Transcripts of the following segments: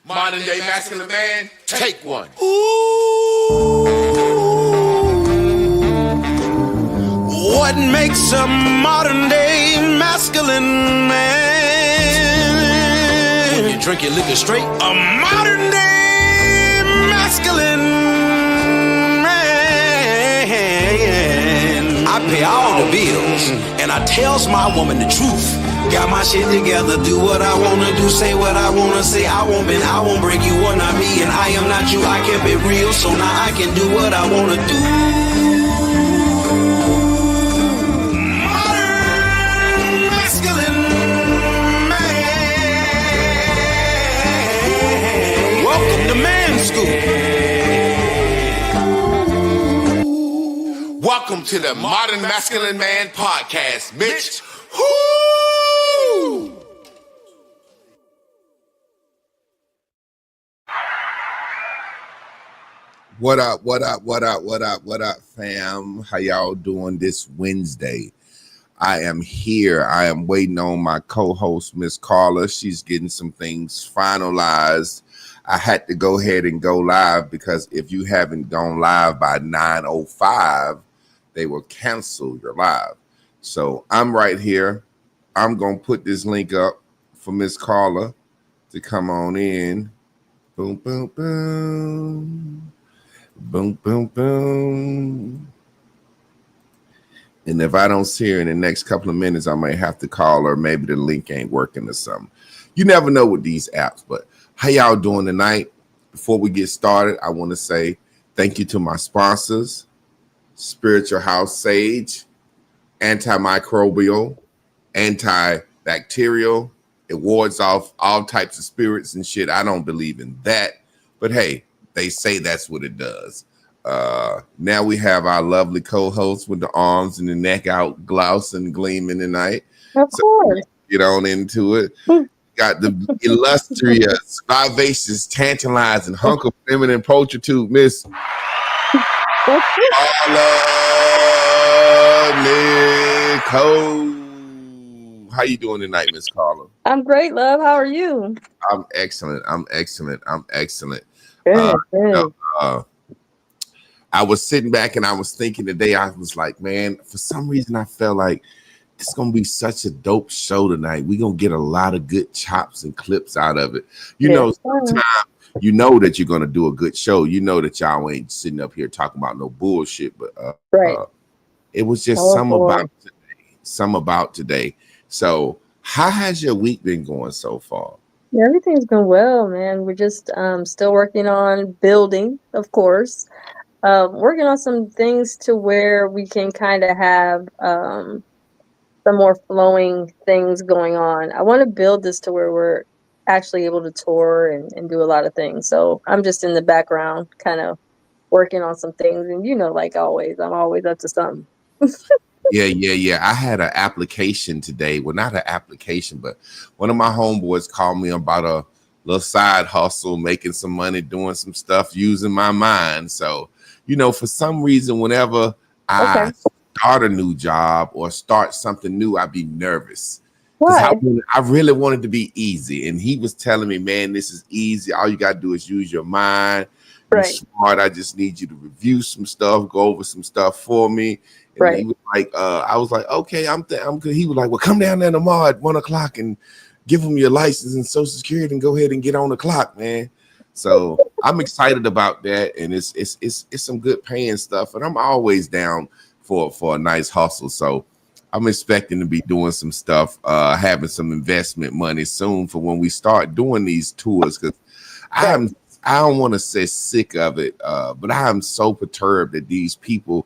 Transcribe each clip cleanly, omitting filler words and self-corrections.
Modern day masculine man, take one. Ooh, what makes a modern day masculine man? When you drink your liquor straight, a modern day masculine man. I pay all the bills, and I tells my woman the truth. Got my shit together, do what I wanna do, say what I wanna say. I won't bend, I won't break, you are not me, and I am not you. I kept it real, so now I can do what I wanna do. Modern masculine man. Welcome to Man School. Welcome to the Modern Masculine Man Podcast, bitch. Woo! What up, fam? How y'all doing this Wednesday? I am here. I am waiting on my co-host, Miss Carla. She's getting some things finalized. I had to go ahead and go live because if you haven't gone live by 9:05, they will cancel your live. So I'm right here. I'm going to put this link up for Miss Carla to come on in. Boom, boom, boom. Boom, boom, boom. And if I don't see her in the next couple of minutes, I might have to call her. Maybe the link ain't working or something. You never know with these apps, but how y'all doing tonight? Before we get started, I want to say thank you to my sponsors, Spiritual House Sage, antimicrobial, antibacterial. It wards off all types of spirits and shit. I don't believe in that, but hey, they say that's what it does. Now we have our lovely co-host with the arms and the neck out, glousing, gleaming tonight. Of course. Get on into it. Got the illustrious, vivacious, tantalizing, hunk of feminine prostitute, Miss Carla Nicole. How you doing tonight, Miss Carla? I'm great, love. How are you? I'm excellent. Good. I was sitting back and I was thinking today, I was like, man, for some reason I felt like it's going to be such a dope show tonight. We're going to get a lot of good chops and clips out of it. You know, sometimes you know that you're going to do a good show. You know that y'all ain't sitting up here talking about no bullshit, but right. It was just some about today. So how has your week been going so far? Yeah, everything's been well, man. We're just still working on building, of course. Working on some things to where we can kind of have some more flowing things going on. I want to build this to where we're actually able to tour and do a lot of things. So I'm just in the background kind of working on some things. And, you know, like always, I'm always up to something. Yeah. I had an application today. Well, not an application, but one of my homeboys called me about a little side hustle, making some money, doing some stuff, using my mind. So, you know, for some reason, whenever I start a new job or start something new, I'd be nervous. Why? I really wanted to be easy. And he was telling me, man, this is easy. All you got to do is use your mind. You're smart. I just need you to review some stuff, go over some stuff for me. And he was like, I was like, okay, I'm good. He was like, well, come down there tomorrow at 1:00 and give them your license and Social Security and go ahead and get on the clock, man. So I'm excited about that, and it's some good paying stuff, and I'm always down for a nice hustle. So I'm expecting to be doing some stuff, having some investment money soon for when we start doing these tours, because I don't want to say sick of it, but I am so perturbed that these people,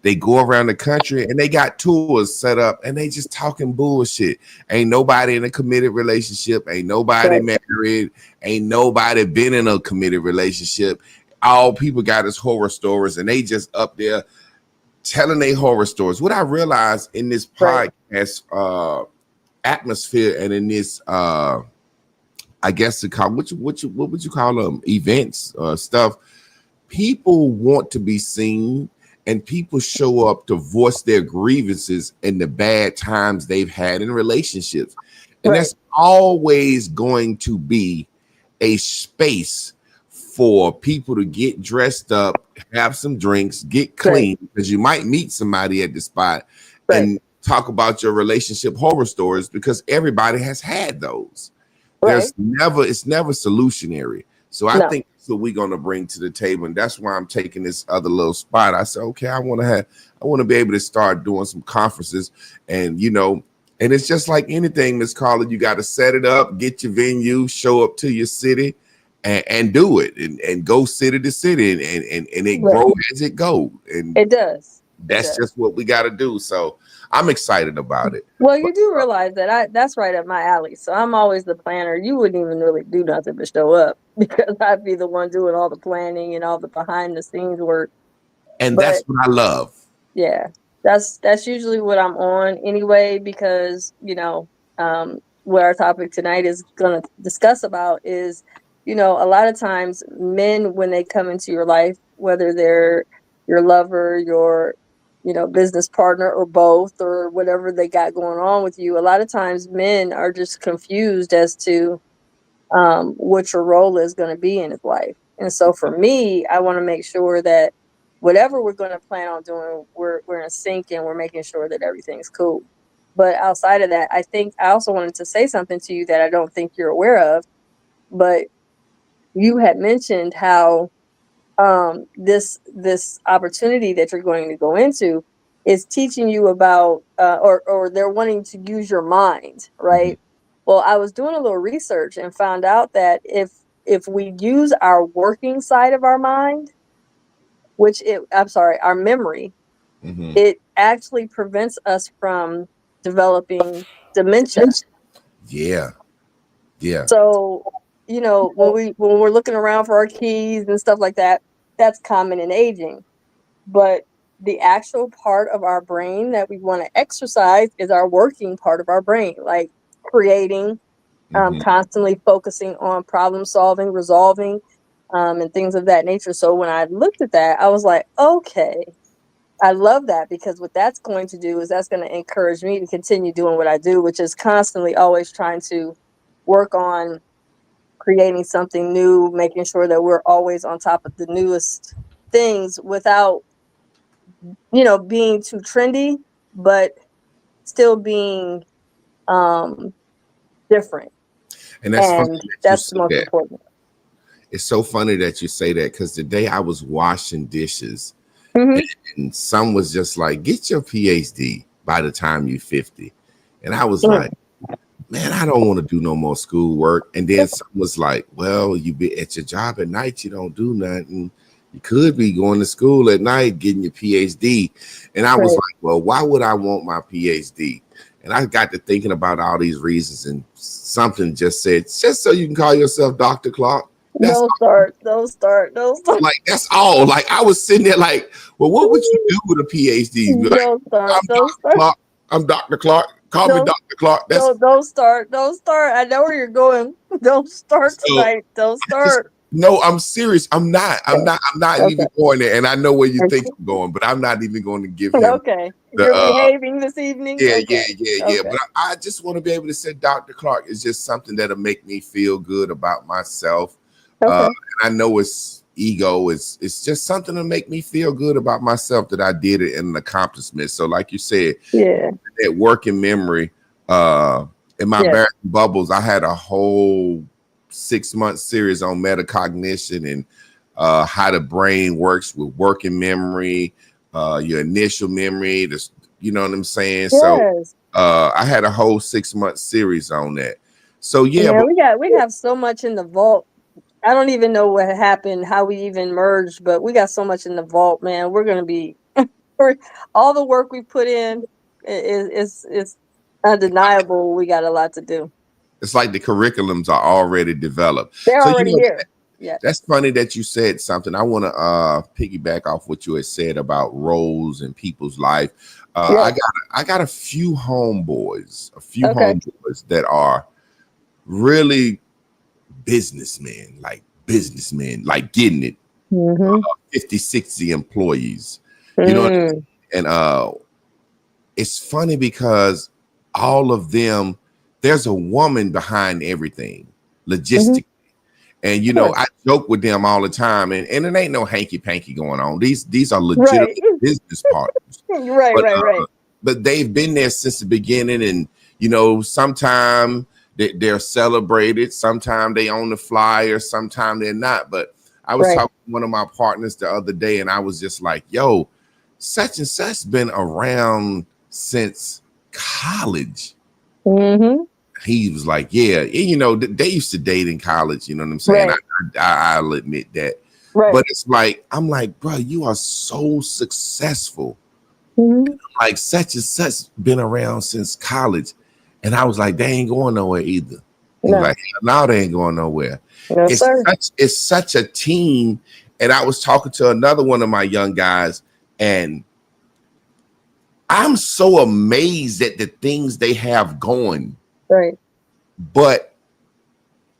they go around the country and they got tours set up and they just talking bullshit. Ain't nobody in a committed relationship. Ain't nobody married. Ain't nobody been in a committed relationship. All people got is horror stories and they just up there telling their horror stories. What I realized in this podcast atmosphere and in this, I guess to call what would you call them, events stuff, people want to be seen. And people show up to voice their grievances and the bad times they've had in relationships. And that's always going to be a space for people to get dressed up, have some drinks, get clean, because you might meet somebody at the spot and talk about your relationship horror stories, because everybody has had those. It's never solutionary. So I think that's what we're gonna bring to the table, and that's why I'm taking this other little spot. I said, okay, I want to be able to start doing some conferences, and and it's just like anything, Miss Carla, you got to set it up, get your venue, show up to your city, and do it, and go city to city, and it grows as it goes, and it does. That's just what we got to do. So I'm excited about it. Well, you do realize that that's right up my alley. So I'm always the planner. You wouldn't even really do nothing but show up, because I'd be the one doing all the planning and all the behind the scenes work. And that's what I love. Yeah, that's usually what I'm on anyway, because what our topic tonight is going to discuss about is, a lot of times men, when they come into your life, whether they're your lover, your business partner, or both, or whatever they got going on with you, a lot of times men are just confused as to what your role is going to be in his life. And so for me, I want to make sure that whatever we're going to plan on doing, we're in sync, and we're making sure that everything's cool. But outside of that, I think I also wanted to say something to you that I don't think you're aware of, but you had mentioned how this opportunity that you're going to go into is teaching you about or they're wanting to use your mind, right? Well, I was doing a little research and found out that if we use our working side of our mind, our memory, it actually prevents us from developing dementia. Yeah. So, when we're looking around for our keys and stuff like that, that's common in aging. But the actual part of our brain that we want to exercise is our working part of our brain, like creating, constantly focusing on problem solving, resolving, and things of that nature. So when I looked at that, I was like, okay, I love that, because what that's going to do is that's going to encourage me to continue doing what I do, which is constantly always trying to work on creating something new, making sure that we're always on top of the newest things without, being too trendy, but still being different. And that's funny that's the most important. It's so funny that you say that, because today I was washing dishes, and some was just like, get your PhD by the time you're 50. And I was like, man, I don't want to do no more school work. And then some was like, well, you be at your job at night, you don't do nothing. You could be going to school at night getting your PhD. And I was like, well, why would I want my PhD? And I got to thinking about all these reasons, and something just said, just so you can call yourself Dr. Clark. Don't start. Like, that's all. Like, I was sitting there like, well, what would you do with a PhD? Like, I'm Dr. Clark. Call me Dr. Clark. Don't start. I know where you're going. Don't start tonight. Don't start. No, I'm serious. I'm not even going there. And I know where you think I'm going, but I'm not even going to give him. Okay. You're behaving this evening? Yeah. But I just want to be able to say Dr. Clark is just something that'll make me feel good about myself. And I know it's ego. It's just something to make me feel good about myself, that I did it in an accomplishment. So like you said, that working memory, in my Barry Bubbles, I had a whole 6-month series on metacognition and how the brain works with working memory, your initial memory, you know what I'm saying? Yes. So I had a whole 6-month series on that. So we have so much in the vault. I don't even know what happened, how we even merged, but we got so much in the vault, man. We're going to be all the work we put in is undeniable. We got a lot to do. It's like the curriculums are already developed. They're already here. Yeah. That's funny that you said something. I want to piggyback off what you had said about roles in people's life. I got a few homeboys that are really businessmen, like getting it. 50, 60 employees. You know what I mean? And it's funny because all of them, there's a woman behind everything, logistically. And I joke with them all the time, and it ain't no hanky panky going on. These are Right. legitimate business partners. Right, But right. but they've been there since the beginning, and sometimes they're celebrated, sometimes they own the flyer, sometimes they're not. But I was talking to one of my partners the other day, and I was just like, yo, such and such been around since college. Mm-hmm. He was like, yeah, they used to date in college, you know what I'm saying? Right. I'll admit that. Right. But it's like, I'm like, bro, you are so successful. Mm-hmm. Like such and such been around since college. And I was like, they ain't going nowhere either. He was like, no, they ain't going nowhere. No, sir. It's such a team. And I was talking to another one of my young guys, and I'm so amazed at the things they have going. Right. But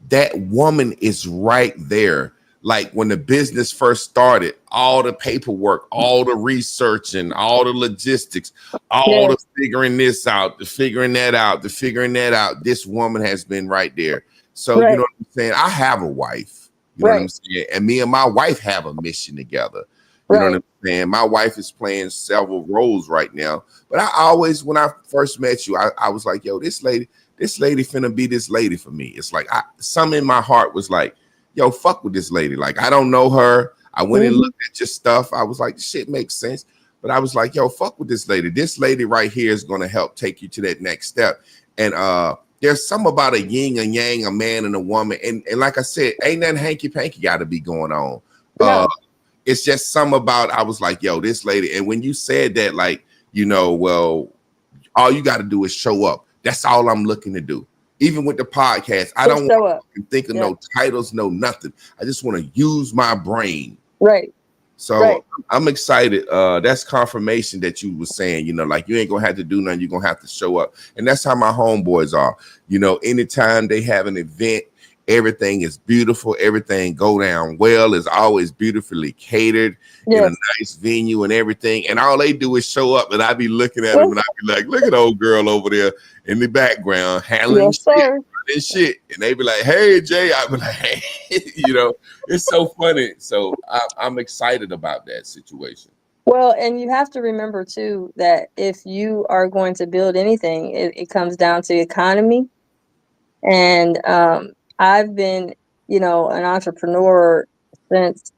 that woman is right there. Like when the business first started, all the paperwork, all the research, and all the logistics, all the figuring this out, the figuring that out, the figuring that out. This woman has been right there. So you know what I'm saying? I have a wife. You know what I'm saying? And me and my wife have a mission together. You know what I'm saying? My wife is playing several roles right now. But I always, when I first met you, I was like, yo, this lady finna be this lady for me. It's like something in my heart was like, yo, fuck with this lady. Like, I don't know her. I went and looked at your stuff. I was like, shit makes sense. But I was like, yo, fuck with this lady. This lady right here is going to help take you to that next step. And there's some about a yin and yang, a man and a woman. And like I said, ain't nothing hanky panky got to be going on. It's just some about, I was like, yo, this lady. And when you said that, like, well, all you got to do is show up. That's all I'm looking to do. Even with the podcast, I don't want to think of no titles, no nothing. I just want to use my brain. Right. So I'm excited. That's confirmation that you were saying, like you ain't gonna have to do nothing. You're gonna have to show up. And that's how my homeboys are. Anytime they have an event, everything is beautiful. Everything go down well. It's always beautifully catered in a nice venue and everything. And all they do is show up, and I be looking at them, and I be like, look at the old girl over there in the background handling shit. And they be like, hey, Jay. I be like, hey, it's so funny. So I'm excited about that situation. Well, and you have to remember too that if you are going to build anything, it comes down to economy. And I've been, an entrepreneur since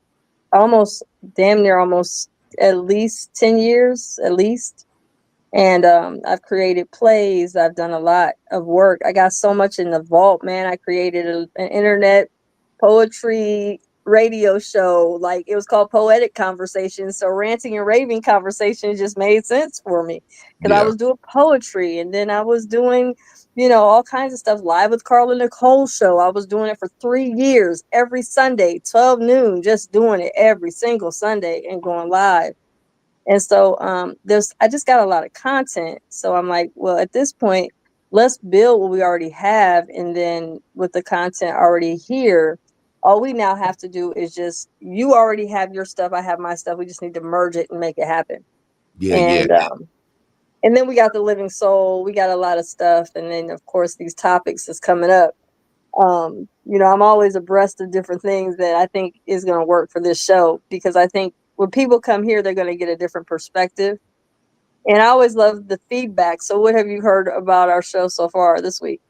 damn near almost at least 10 years, at least. And I've created plays. I've done a lot of work. I got so much in the vault, man. I created an internet poetry radio show. Like, it was called Poetic Conversations. So Ranting and Raving Conversations just made sense for me because I was doing poetry, and then I was doing, all kinds of stuff. Live with Carla, Nicole show. I was doing it for 3 years, every Sunday, 12 noon, just doing it every single Sunday and going live. And so I just got a lot of content. So I'm like, well, at this point, let's build what we already have. And then with the content already here, all we now have to do is you already have your stuff. I have my stuff. We just need to merge it and make it happen. And then we got the Living Soul. We got a lot of stuff. And then, of course, these topics is coming up. I'm always abreast of different things that I think is going to work for this show, because I think when people come here, they're going to get a different perspective. And I always love the feedback. So what have you heard about our show so far this week?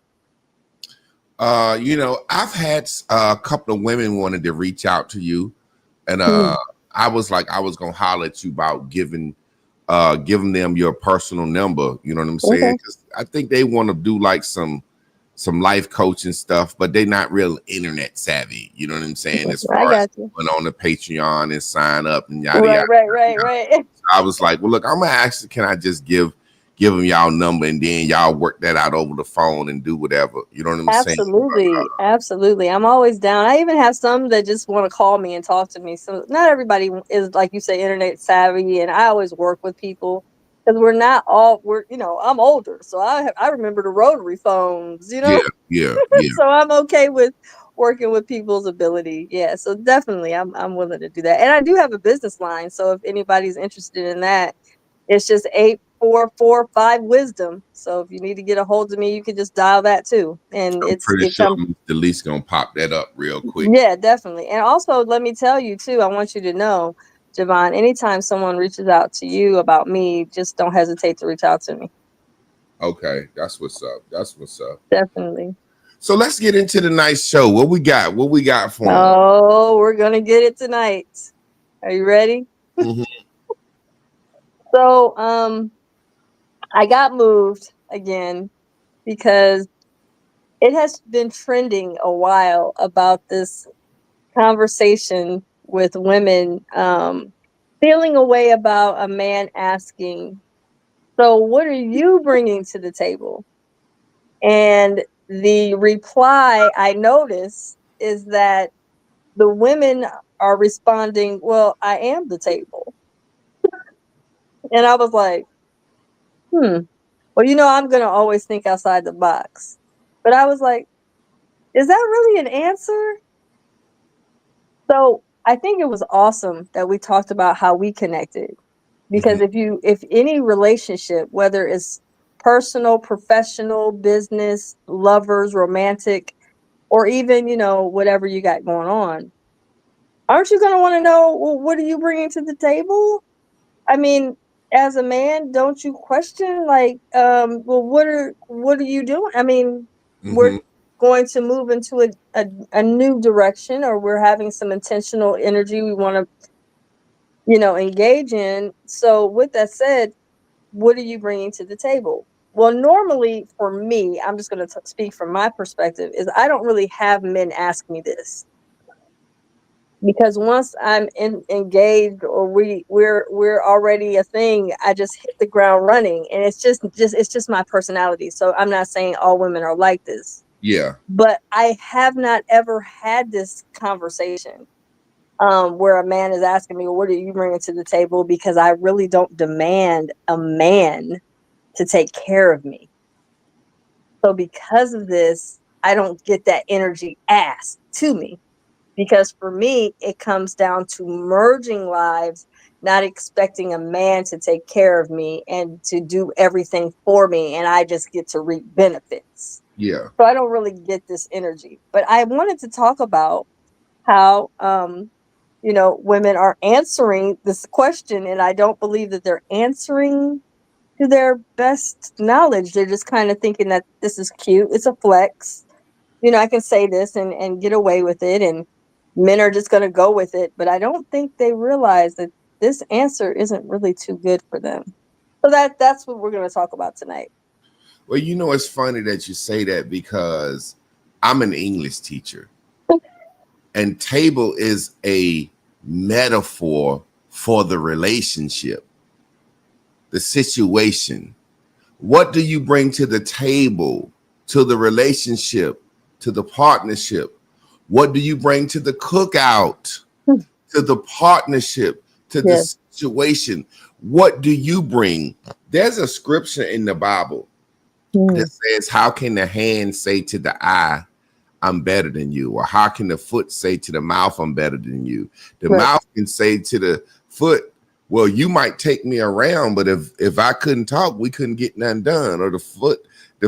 I've had a couple of women wanted to reach out to you, and I was like, I was going to holler at you about giving them your personal number. You know what I'm saying? Because I think they want to do like some life coaching stuff, but they're not real internet savvy. You know what I'm saying? As far as going on the Patreon and sign up and yada yada. Right. So I was like, well, look, I'm gonna ask you, can I just give them y'all number, and then y'all work that out over the phone and do whatever. You know what I'm saying? Absolutely. I'm always down. I even have some that just want to call me and talk to me. So not everybody is, like you say, internet savvy, and I always work with people. Because I'm older, so I remember the rotary phones, Yeah. So I'm okay with working with people's ability. Yeah, so definitely I'm willing to do that. And I do have a business line, so if anybody's interested in that, it's just 844-5 wisdom. So if you need to get a hold of me, you can just dial that too. And I'm pretty it sure comes. Mr. Lee's gonna pop that up real quick. Yeah, definitely. And also, let me tell you too, I want you to know, Javon, anytime someone reaches out to you about me, just don't hesitate to reach out to me. Okay, that's what's up. That's what's up. Definitely. So let's get into the nice show. What we got? What we got for 'em? Oh, we're gonna get it tonight. Are you ready? Mhm. So, I got moved again because it has been trending a while about this conversation with women feeling a way about a man asking, so what are you bringing to the table? And the reply I notice is that the women are responding, well, I am the table. And I was like, well, I'm going to always think outside the box. But I was like, is that really an answer? So I think it was awesome that we talked about how we connected. Because if any relationship, whether it's personal, professional, business, lovers, romantic, or even, whatever you got going on, aren't you going to want to know, well, what are you bringing to the table? I mean, as a man, don't you question like, well, what are you doing? I mean, we're going to move into a new direction, or we're having some intentional energy we want to, engage in. So with that said, what are you bringing to the table? Well, normally for me, I'm just going to speak from my perspective, is I don't really have men ask me this. Because once I'm engaged, or we're already a thing, I just hit the ground running, and it's just my personality. So I'm not saying all women are like this. Yeah. But I have not ever had this conversation where a man is asking me, well, what are you bringing to the table? Because I really don't demand a man to take care of me. So because of this, I don't get that energy asked to me. Because for me, it comes down to merging lives, not expecting a man to take care of me and to do everything for me, and I just get to reap benefits. Yeah. So I don't really get this energy. But I wanted to talk about how women are answering this question, and I don't believe that they're answering to their best knowledge. They're just kind of thinking that this is cute, it's a flex, I can say this and get away with it, and men are just going to go with it. But I don't think they realize that this answer isn't really too good for them. So that's what we're going to talk about tonight. Well, it's funny that you say that, because I'm an English teacher, and table is a metaphor for the relationship, the situation. What do you bring to the table, to the relationship, to the partnership? What do you bring to the cookout, to the partnership, to the situation? What do you bring? There's a scripture in the Bible that says, how can the hand say to the eye, I'm better than you? Or how can the foot say to the mouth, I'm better than you? The mouth can say to the foot, well, you might take me around, but if I couldn't talk, we couldn't get nothing done. Or the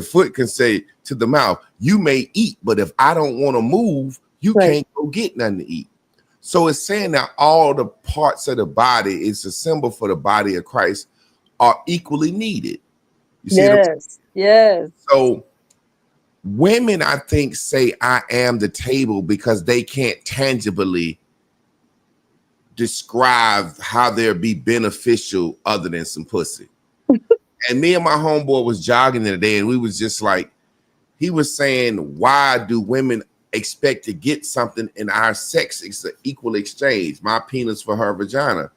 foot can say to the mouth, you may eat, but if I don't want to move, you can't go get nothing to eat. So it's saying that all the parts of the body, is a symbol for the body of Christ, are equally needed. You see what I'm saying? Yes. So women, I think, say I am the table because they can't tangibly describe how they'll be beneficial other than some pussy. And me and my homeboy was jogging the other day, and we was just like, he was saying, why do women expect to get something in our sex? It's an equal exchange, my penis for her vagina.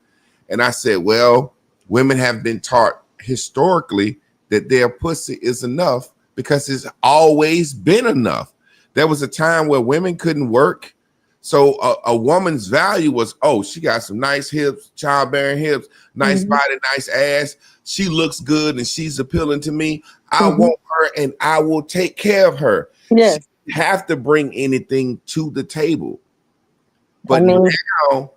And I said, well, women have been taught historically that their pussy is enough because it's always been enough. There was a time where women couldn't work. So a woman's value was, oh, she got some nice hips, childbearing hips, nice body, nice ass. She looks good and she's appealing to me. I want her and I will take care of her. Yes. She have to bring anything to the table. But now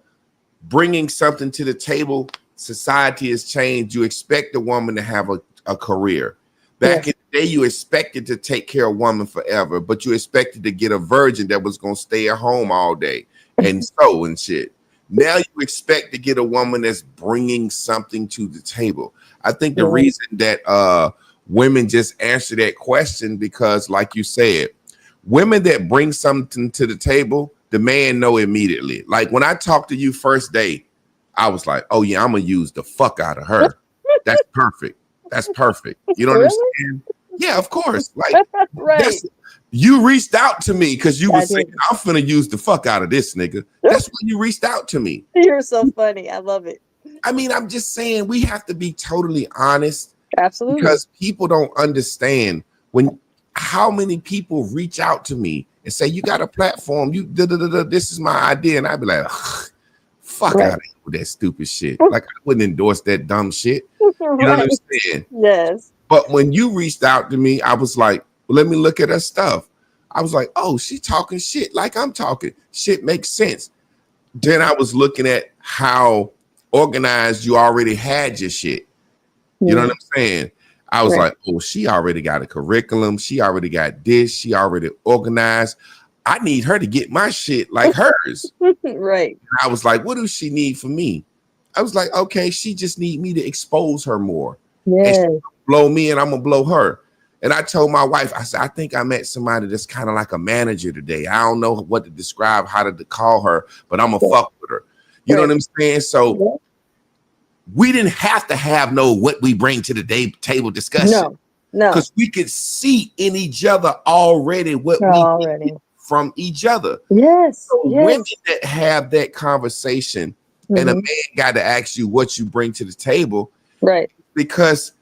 bringing something to the table society has changed. You expect a woman to have a career. Back in the day, you expected to take care of a woman forever, but you expected to get a virgin that was going to stay at home all day and sew and shit. Now you expect to get a woman that's bringing something to the table. I think the reason that women just answer that question because, like you said, women that bring something to the table, the man know immediately. Like when I talked to you first day, I was like, oh yeah, I'm going to use the fuck out of her. That's perfect. That's perfect. You know what I'm saying? Yeah, of course. Like, you reached out to me because you were saying, I'm finna use the fuck out of this nigga. That's when you reached out to me. You're so funny. I love it. I mean, I'm just saying we have to be totally honest. Absolutely. Because people don't understand how many people reach out to me and say, you got a platform, this is my idea. And I'd be like, fuck out of here with that stupid shit. Like I wouldn't endorse that dumb shit. You know what I'm saying? Yes. But when you reached out to me, I was like, well, let me look at her stuff. I was like, oh, she talking shit like I'm talking. Shit makes sense. Then I was looking at how organized you already had your shit. You know what I'm saying? I was like, oh, she already got a curriculum. She already got this. She already organized. I need her to get my shit like hers. Right. And I was like, what does she need from me? I was like, okay, she just need me to expose her more. Yes. And blow me and I'm gonna blow her. And I told my wife, I said, I think I met somebody that's kind of like a manager today. I don't know what to describe, how to call her, but I'm gonna fuck with her. You know what I'm saying? So we didn't have to have what we bring to the table discussion. No. Because we could see in each other already what we need from each other. Yes. So women that have that conversation and a man got to ask you what you bring to the table. Right. Because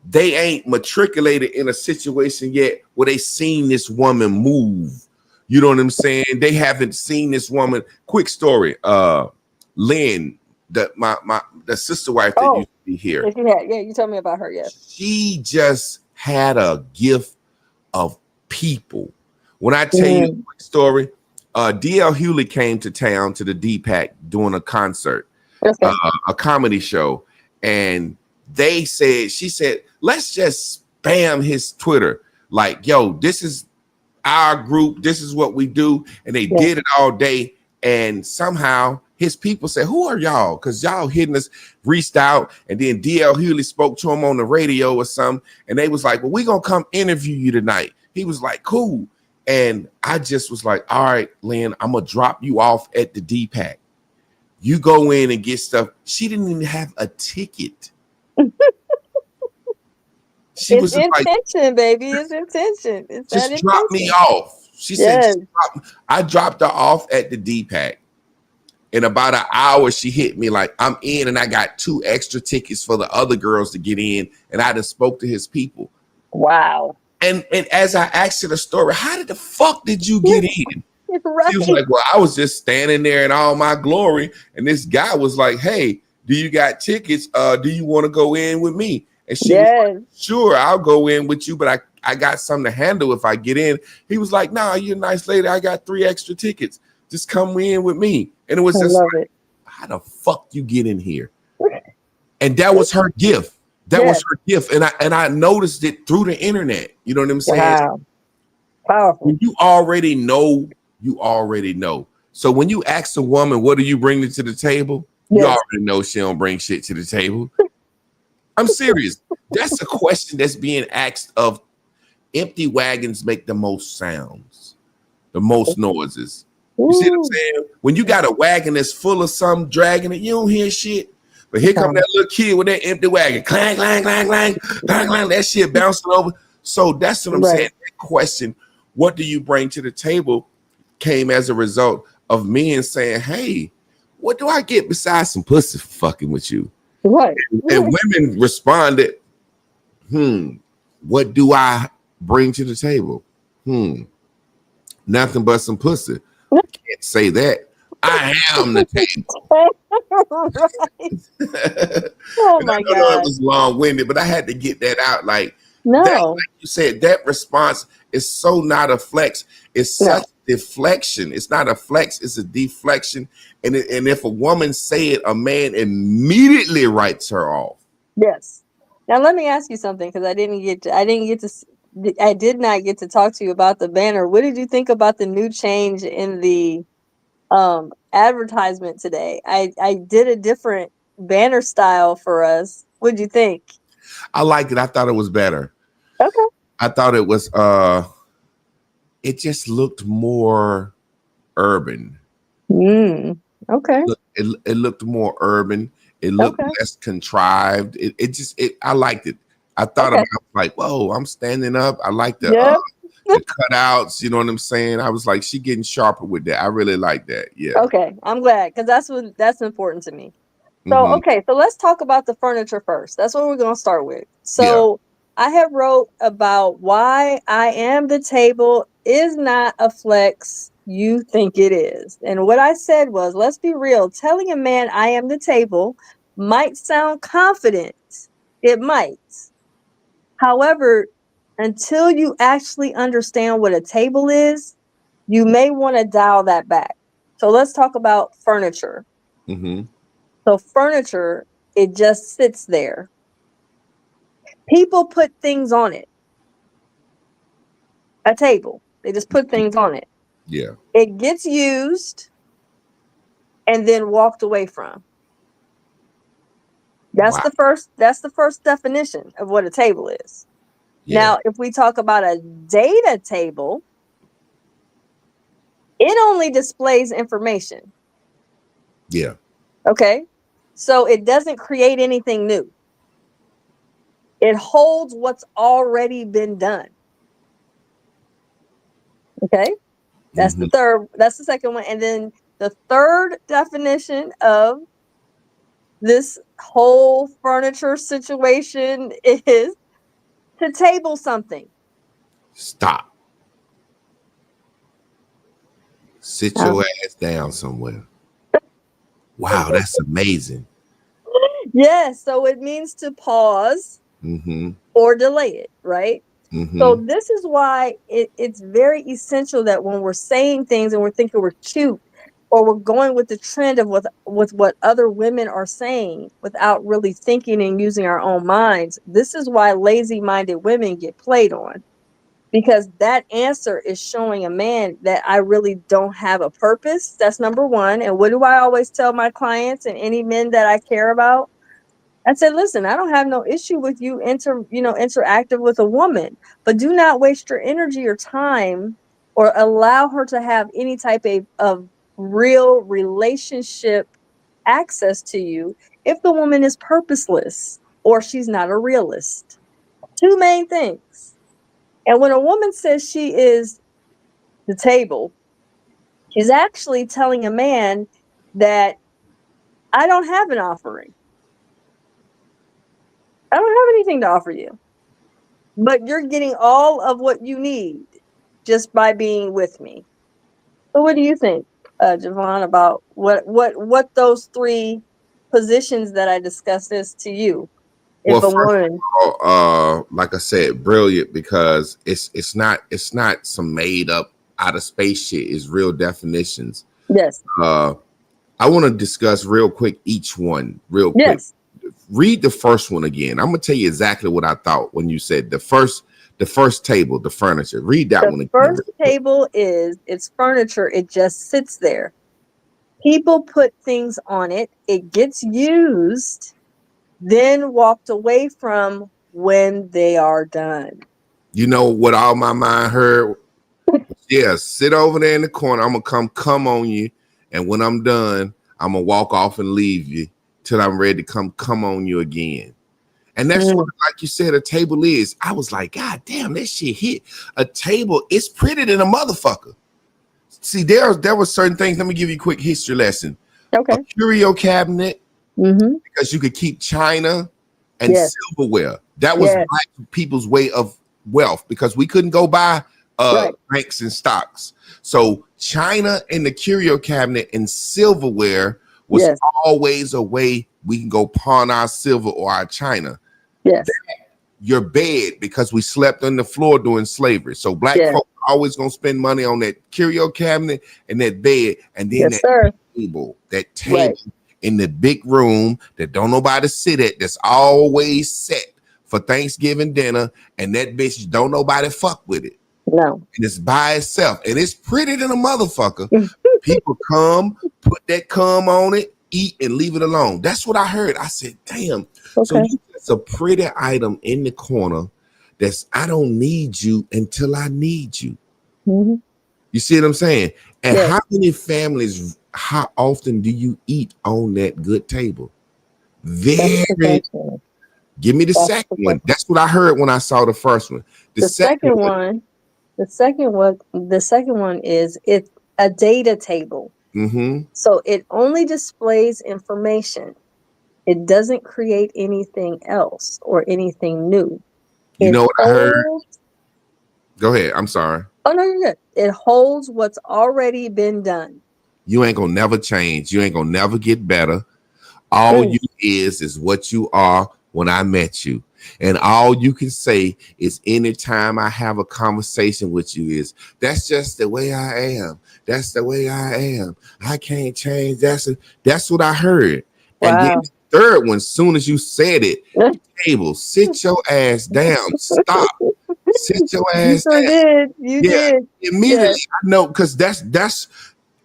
they ain't matriculated in a situation yet where they seen this woman move. You know what I'm saying? They haven't seen this woman. Quick story. Lynn, the sister wife that used to be here. Yeah, you told me about her, yes. She just had a gift of people. When I tell you a quick story, DL Hewley came to town to the DPAC doing a concert, a comedy show, and she said, let's just spam his Twitter. Like, yo, this is our group. This is what we do. And they did it all day. And somehow his people said, who are y'all? Because y'all hitting us, reached out. And then DL Hewley spoke to him on the radio or something. And they was like, well, we're going to come interview you tonight. He was like, cool. And I just was like, all right, Lynn, I'm going to drop you off at the DPAC. You go in and get stuff. She didn't even have a ticket. It's intention, baby. It's intention. It's just drop me off. She said, I dropped her off at the DPAC. In about an hour, she hit me like, I'm in and I got 2 extra tickets for the other girls to get in. And I just spoke to his people. Wow. And as I asked her the story, how did the fuck did you get in? Right. She was like, well, I was just standing there in all my glory. And this guy was like, hey, do you got tickets? Do you want to go in with me? And she was like, sure, I'll go in with you, but I got something to handle if I get in. He was like, nah, you're a nice lady. I got 3 extra tickets. Just come in with me. And it was just like, how the fuck you get in here? And that was her gift. That was her gift. And I noticed it through the internet. You know what I'm saying? Wow. Powerful. When you already know, you already know. So when you ask a woman, what do you bring to the table? You already know she don't bring shit to the table. I'm serious. That's a question that's being asked of empty wagons make the most sounds, the most noises. You see what I'm saying? When you got a wagon that's full of something dragging it, you don't hear shit. But here come that little kid with that empty wagon. Clang, clang, clang, clang, clang, clang. That shit bouncing over. So that's what I'm saying. That question, what do you bring to the table, came as a result of men saying, hey, what do I get besides some pussy for fucking with you? Right. And women responded, what do I bring to the table? Nothing but some pussy. Can't say that. I am the table. Oh my God. I know it was long-winded, but I had to get that out. Like, no, like you said, that response is so not a flex. It's such deflection. It's not a flex, it's a deflection. And if a woman say it, a man immediately writes her off. Yes. Now let me ask you something, because I did not get to talk to you about the banner. What did you think about the new change in the advertisement today? I did a different banner style for us. What did you think? I liked it. I thought it was better. Okay. I thought it was it just looked more urban. Okay. It looked more urban. It looked less contrived. I liked it. I thought about like, whoa, I'm standing up. I like the cutouts. You know what I'm saying? I was like, she getting sharper with that. I really like that. Yeah. Okay, I'm glad, because that's important to me. So okay, so let's talk about the furniture first. That's what we're gonna start with. So I have wrote about why I am the table is not a flex you think it is. And what I said was, let's be real, telling a man I am the table might sound confident. It might. However, until you actually understand what a table is, you may want to dial that back. So let's talk about furniture. So furniture, it just sits there. People put things on it. A table, they just put things on it. Yeah. It gets used and then walked away from. That's the first definition of what a table is. Yeah. Now, if we talk about a data table, it only displays information. Yeah. Okay. So it doesn't create anything new. It holds what's already been done. Okay. That's the third. That's the second one. And then the third definition of this whole furniture situation is to table something. Stop. Sit your ass down somewhere. Wow, that's amazing. Yes. So it means to pause or delay it, right? So this is why it's very essential that when we're saying things and we're thinking we're cute, or we're going with the trend of with what other women are saying without really thinking and using our own minds, this is why lazy-minded women get played on. Because that answer is showing a man that I really don't have a purpose. That's number one. And what do I always tell my clients and any men that I care about? I said, listen, I don't have no issue with you interactive with a woman, but do not waste your energy or time or allow her to have any type of real relationship access to you if the woman is purposeless or she's not a realist. Two main things. And when a woman says she is the table, she's actually telling a man that I don't have an offering. I don't have anything to offer you, but you're getting all of what you need just by being with me. So what do you think, Javon, about what those three positions that I discussed is to you? If a woman, like I said, brilliant, because it's not some made up out of space shit. It's real definitions. Yes. I want to discuss real quick each one real quick. Yes. Read the first one again. I'm gonna tell you exactly what I thought when you said the first table, the furniture. Read that one again. The first table it's furniture. It just sits there. People put things on it. It gets used, then walked away from when they are done. You know what all my mind heard? Yeah, sit over there in the corner. I'm gonna come on you, and when I'm done, I'm gonna walk off and leave you till I'm ready to come on you again. And that's what, like you said, a table is. I was like, God damn, that shit hit. A table, it's pretty than a motherfucker. See, there were certain things. Let me give you a quick history lesson. Okay. A curio cabinet, because you could keep china and silverware. That was black people's way of wealth, because we couldn't go buy banks and stocks. So china and the curio cabinet and silverware was always a way we can go pawn our silver or our china. Yes. Your bed, because we slept on the floor during slavery. So black folk always gonna spend money on that curio cabinet and that bed, and then Yes, sir. that table in the big room that don't nobody sit at, that's always set for Thanksgiving dinner, and that bitch don't nobody fuck with it. No. And it's by itself, and it's pretty than a motherfucker. People come, put that cum on it, eat, and leave it alone. That's what I heard. I said, damn. Okay. So it's a pretty item in the corner that's, I don't need you until I need you. Mm-hmm. You see what I'm saying? And Yes. how many families, how often do you eat on that good table? Very. Give me the second one. That's what I heard when I saw the first one. The second one is it's a data table. Mm-hmm. So it only displays information. It doesn't create anything else or anything new. You know what I heard? Go ahead. I'm sorry. Oh, no, you're good. It holds what's already been done. You ain't gonna never change. You ain't gonna never get better. All you is what you are when I met you. And all you can say is anytime I have a conversation with you is, that's just the way I am. That's the way I am. I can't change. That's what I heard. Wow. And then the third one, soon as you said it, table, sit your ass down. Stop. Sit your ass down. You did. Immediately, I know, because that's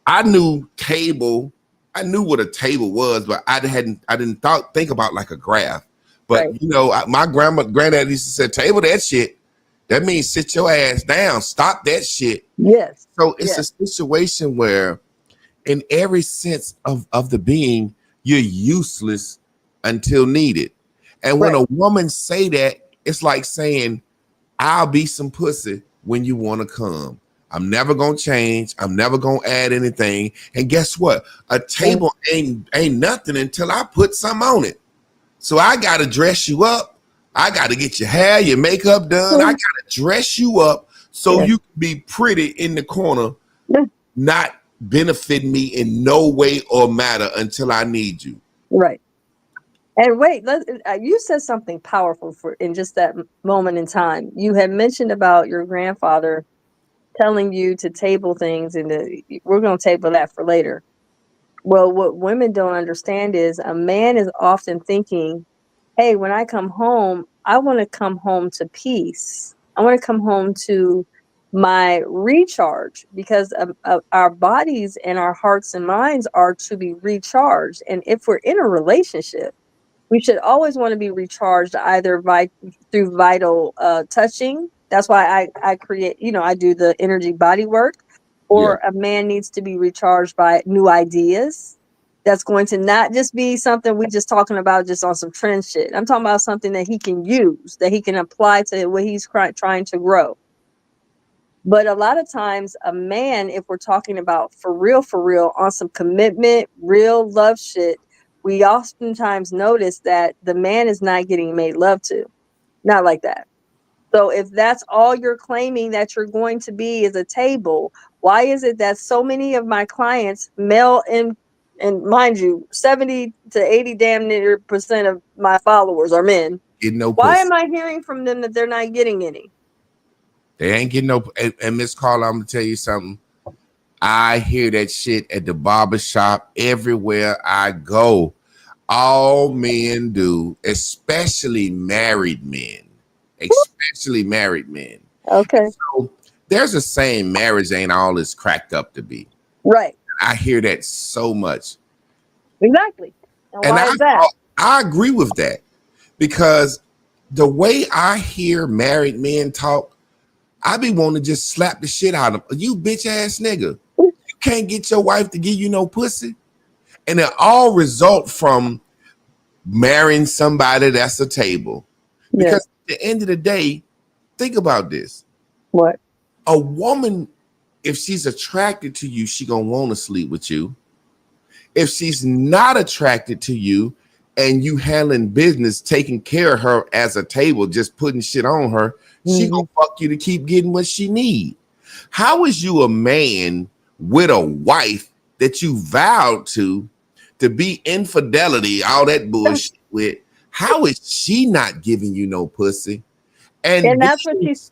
I knew table. I knew what a table was, but I didn't think about like a graph. But you know, my granddad used to say, table that shit. That means sit your ass down. Stop that shit. Yes. So it's a situation where, in every sense of the being, you're useless until needed. And when a woman say that, it's like saying, I'll be some pussy when you want to come. I'm never gonna change. I'm never gonna add anything. And guess what? A table ain't nothing until I put something on it. So I gotta dress you up. I gotta get your hair, your makeup done. I gotta dress you up so you can be pretty in the corner, not benefiting me in no way or matter until I need you. Right. And wait, you said something powerful in just that moment in time. You had mentioned about your grandfather telling you to table things, and we're going to table that for later. Well, what women don't understand is a man is often thinking, hey, when I come home, I want to come home to peace. I want to come home to my recharge, because our bodies and our hearts and minds are to be recharged. And if we're in a relationship, we should always want to be recharged either through vital touching. That's why I create, I do the energy body work. Or a man needs to be recharged by new ideas. That's going to not just be something we just talking about just on some trend shit. I'm talking about something that he can use, that he can apply to what he's trying to grow. But a lot of times a man, if we're talking about for real, on some commitment, real love shit, we oftentimes notice that the man is not getting made love to. Not like that. So if that's all you're claiming that you're going to be is a table, why is it that so many of my clients, male and mind you, 70 to 80 damn near % of my followers are men. Why am I hearing from them that they're not getting any? They ain't getting no. And Miss Carla, I'm gonna tell you something. I hear that shit at the barbershop everywhere I go. All men do, especially married men. Okay. So there's a saying, marriage ain't all it's cracked up to be. Right. I hear that so much. Exactly. And why is that? I agree with that, because the way I hear married men talk, I be wanting to just slap the shit out of them. You bitch ass nigga. You can't get your wife to give you no pussy. And it all result from marrying somebody that's a table. Because at the end of the day, think about this. What? A woman, if she's attracted to you, she gonna want to sleep with you. If she's not attracted to you and you handling business, taking care of her as a table, just putting shit on her, she gonna fuck you to keep getting what she need. How is you a man with a wife that you vowed to be infidelity, all that bullshit with? How is she not giving you no pussy? And that's what she's.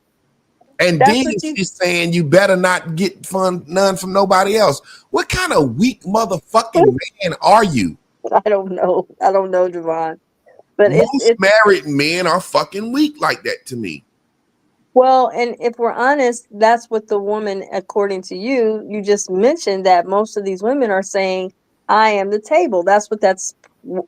And That's then what you. she's saying you better not get none from nobody else. What kind of weak motherfucking man are you? I don't know. I don't know, Javon. But Most it's married men are fucking weak like that to me. well, and if we're honest, that's what the woman, according to you, you just mentioned that most of these women are saying, I am the table.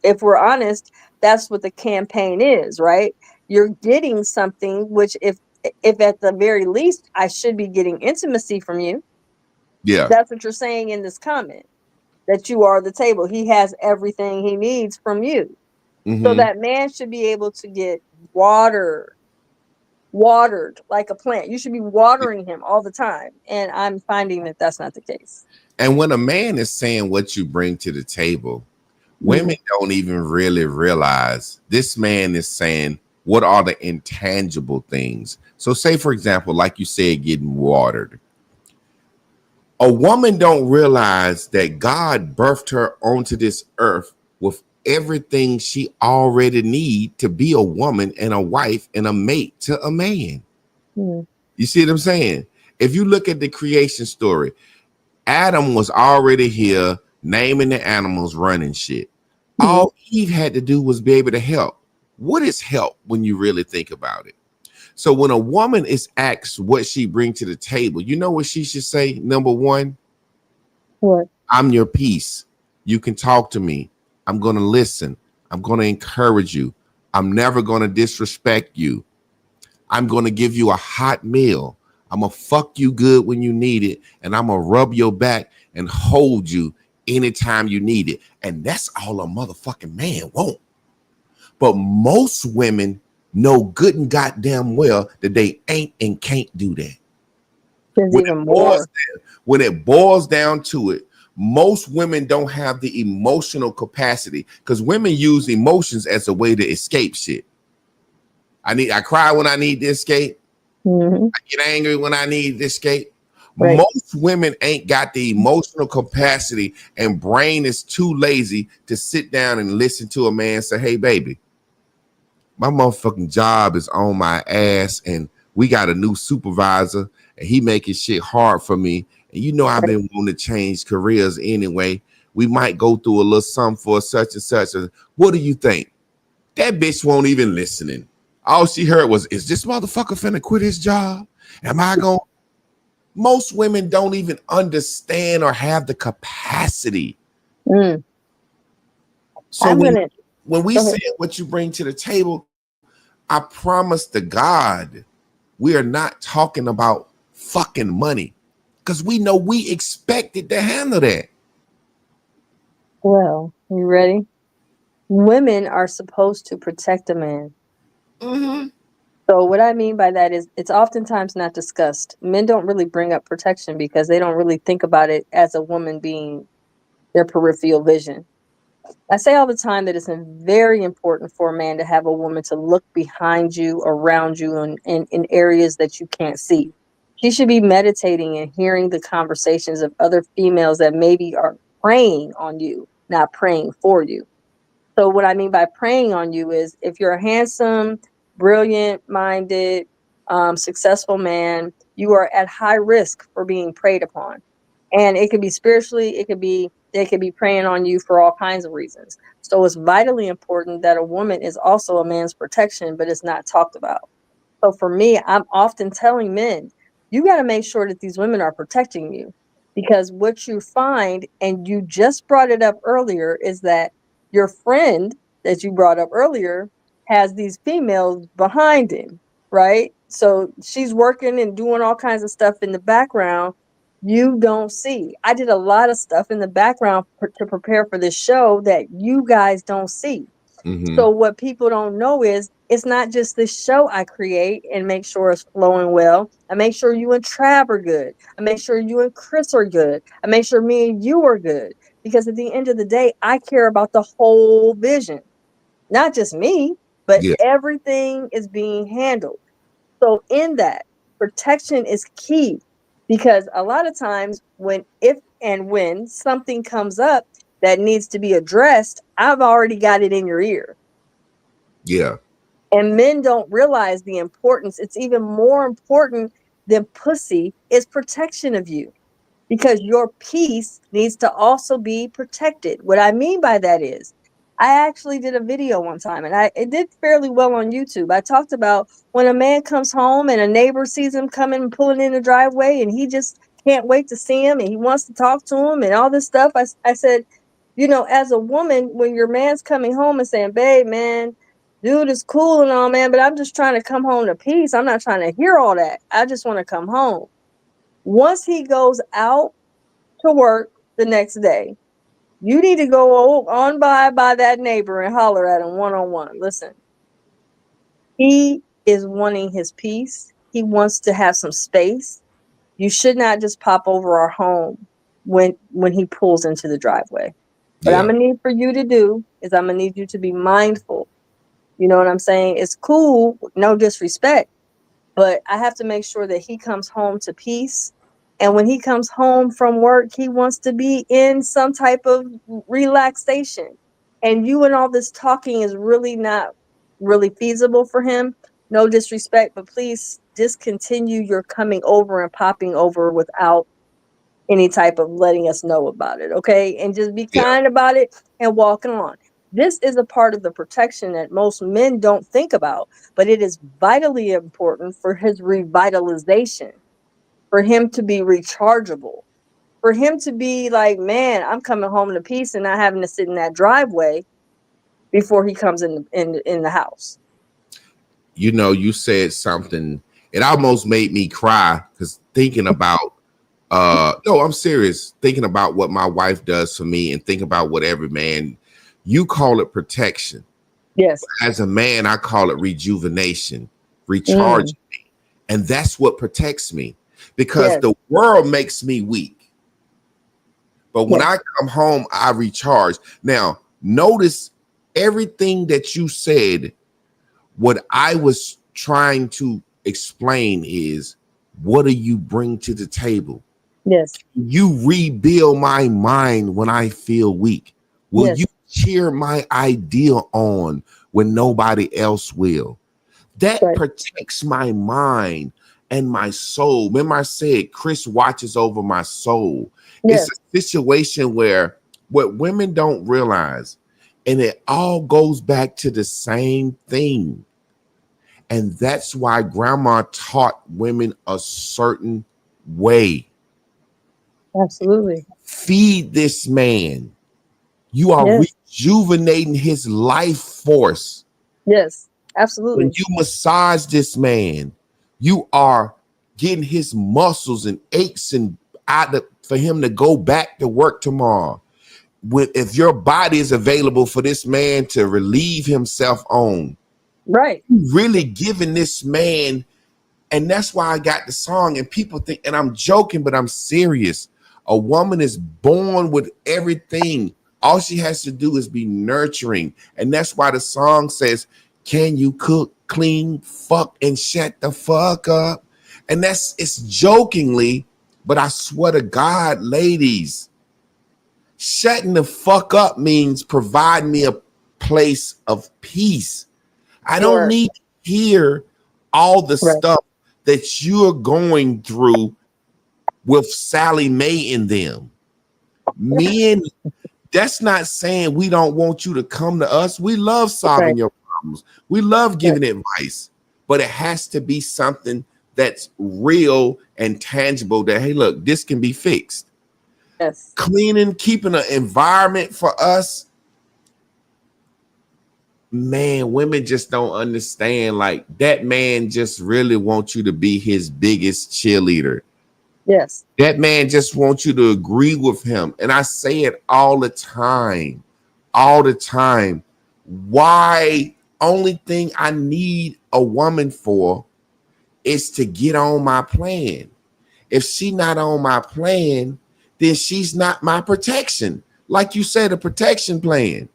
If we're honest, that's what the campaign is, right? You're getting something, which if at the very least, I should be getting intimacy from you. Yeah. That's what you're saying in this comment, that you are the table. He has everything he needs from you. So Mm-hmm. that man should be able to get water watered like a plant. You should be watering him all the time. And I'm finding that that's not the case. And when a man is saying what you bring to the table, women Mm. don't even really realize this man is saying what are the intangible things. So, say for example, like you said, getting watered. A woman don't realize that God birthed her onto this earth with everything she already need to be a woman and a wife and a mate to a man. Mm. You see what I'm saying? If you look at the creation story, Adam was already here, naming the animals, running shit. Mm. All Eve had to do was be able to help. What is help when you really think about it? So when a woman is asked what she brings to the table, you know what she should say? Number one, What? I'm your peace. You can talk to me. I'm going to listen. I'm going to encourage you. I'm never going to disrespect you. I'm going to give you a hot meal. I'm going to fuck you good when you need it. And I'm going to rub your back and hold you anytime you need it. And that's all a motherfucking man won't. But most women know good and goddamn well that they ain't and can't do that. There's When it even boils more. down, when it boils down to it, most women don't have the emotional capacity because women use emotions as a way to escape shit. I cry when I need to escape. Hmm. I get angry when I need to escape. Right. Most women ain't got the emotional capacity and brain is too lazy to sit down and listen to a man say, hey, baby, my motherfucking job is on my ass and we got a new supervisor and he making shit hard for me. And you know, I've Right. been wanting to change careers anyway. We might go through a little something for such and such. What do you think? That bitch won't even listening. All she heard was, is this motherfucker finna quit his job? Am I going? Most women don't even understand or have the capacity. Mm. So I'm when gonna when we go say ahead. what you bring to the table, I promise to God, we are not talking about fucking money because we know we expected to handle that. Well, you ready? Women are supposed to protect a man. Mm-hmm. So what I mean by that is it's oftentimes not discussed. Men don't really bring up protection because they don't really think about it as a woman being their peripheral vision. I say all the time that it's very important for a man to have a woman to look behind you, around you, and in areas that you can't see. She should be meditating and hearing the conversations of other females that maybe are preying on you, not praying for you. So what I mean by preying on you is if you're a handsome, brilliant minded, successful man, you are at high risk for being preyed upon. And it could be spiritually, they could be preying on you for all kinds of reasons. So it's vitally important that a woman is also a man's protection, but it's not talked about. So for me, I'm often telling men, you got to make sure that these women are protecting you because what you find, and you just brought it up earlier, is that your friend that you brought up earlier has these females behind him, right? So she's working and doing all kinds of stuff in the background you don't see. I did a lot of stuff in the background to prepare for this show that you guys don't see. Mm-hmm. So what people don't know is it's not just this show I create and make sure it's flowing well. I make sure you and Trav are good. I make sure you and Chris are good. I make sure me and you are good. Because at the end of the day, I care about the whole vision. Not just me, but Yeah. everything is being handled. So in that, protection is key because a lot of times when if and when something comes up that needs to be addressed, I've already got it in your ear. Yeah. And men don't realize the importance. It's even more important then pussy is protection of you, because your peace needs to also be protected. What I mean by that is, I actually did a video one time, and it did fairly well on YouTube. I talked about when a man comes home and a neighbor sees him coming and pulling in the driveway, and he just can't wait to see him, and he wants to talk to him and all this stuff. I said, as a woman, when your man's coming home and saying, babe, man, dude is cool and all, man, but I'm just trying to come home to peace. I'm not trying to hear all that. I just want to come home. Once he goes out to work the next day, you need to go on by that neighbor and holler at him one-on-one. Listen, he is wanting his peace. He wants to have some space. You should not just pop over our home when he pulls into the driveway. What I'm gonna need for you to do is I'm gonna need you to be mindful. You know what I'm saying? It's cool, no disrespect, but I have to make sure that he comes home to peace. And when he comes home from work, he wants to be in some type of relaxation. And you and all this talking is really not really feasible for him. No disrespect, but please discontinue your coming over and popping over without any type of letting us know about it. Okay. And just be kind about it and walking on. This is a part of the protection that most men don't think about, but it is vitally important for his revitalization, for him to be rechargeable, for him to be like, man, I'm coming home to peace and not having to sit in that driveway before he comes in the house. You said something, it almost made me cry, because thinking about no, I'm serious, thinking about what my wife does for me and think about what every man, you call it protection. Yes. As a man, I call it rejuvenation, recharging me. And that's what protects me, because the world makes me weak. But when I come home, I recharge. Now, notice everything that you said. What I was trying to explain is, what do you bring to the table? Yes. You rebuild my mind when I feel weak. Will you cheer my idea on when nobody else will? That protects my mind and my soul. Remember I said Chris watches over my soul. It's a situation where what women don't realize, and it all goes back to the same thing. And that's why grandma taught women a certain way. Absolutely. Feed this man. You are rejuvenating his life force. Yes, absolutely. When you massage this man, you are getting his muscles and aches and for him to go back to work tomorrow. If your body is available for this man to relieve himself on, really giving this man. And that's why I got the song. And people think, and I'm joking, but I'm serious. A woman is born with everything. All she has to do is be nurturing. And that's why the song says, can you cook, clean, fuck, and shut the fuck up? And it's jokingly, but I swear to God, ladies, shutting the fuck up means providing me a place of peace. I don't need to hear all the stuff that you're going through with Sally Mae in them. Men, that's not saying we don't want you to come to us. We love solving your problems. We love giving advice, but it has to be something that's real and tangible that, hey, look, this can be fixed. Yes. Cleaning, keeping an environment for us. Man, women just don't understand. Like, that man just really wants you to be his biggest cheerleader. Yes. That man just wants you to agree with him. And I say it all the time. Why? Only thing I need a woman for is to get on my plan. If she's not on my plan, then she's not my protection. Like you said, a protection plan.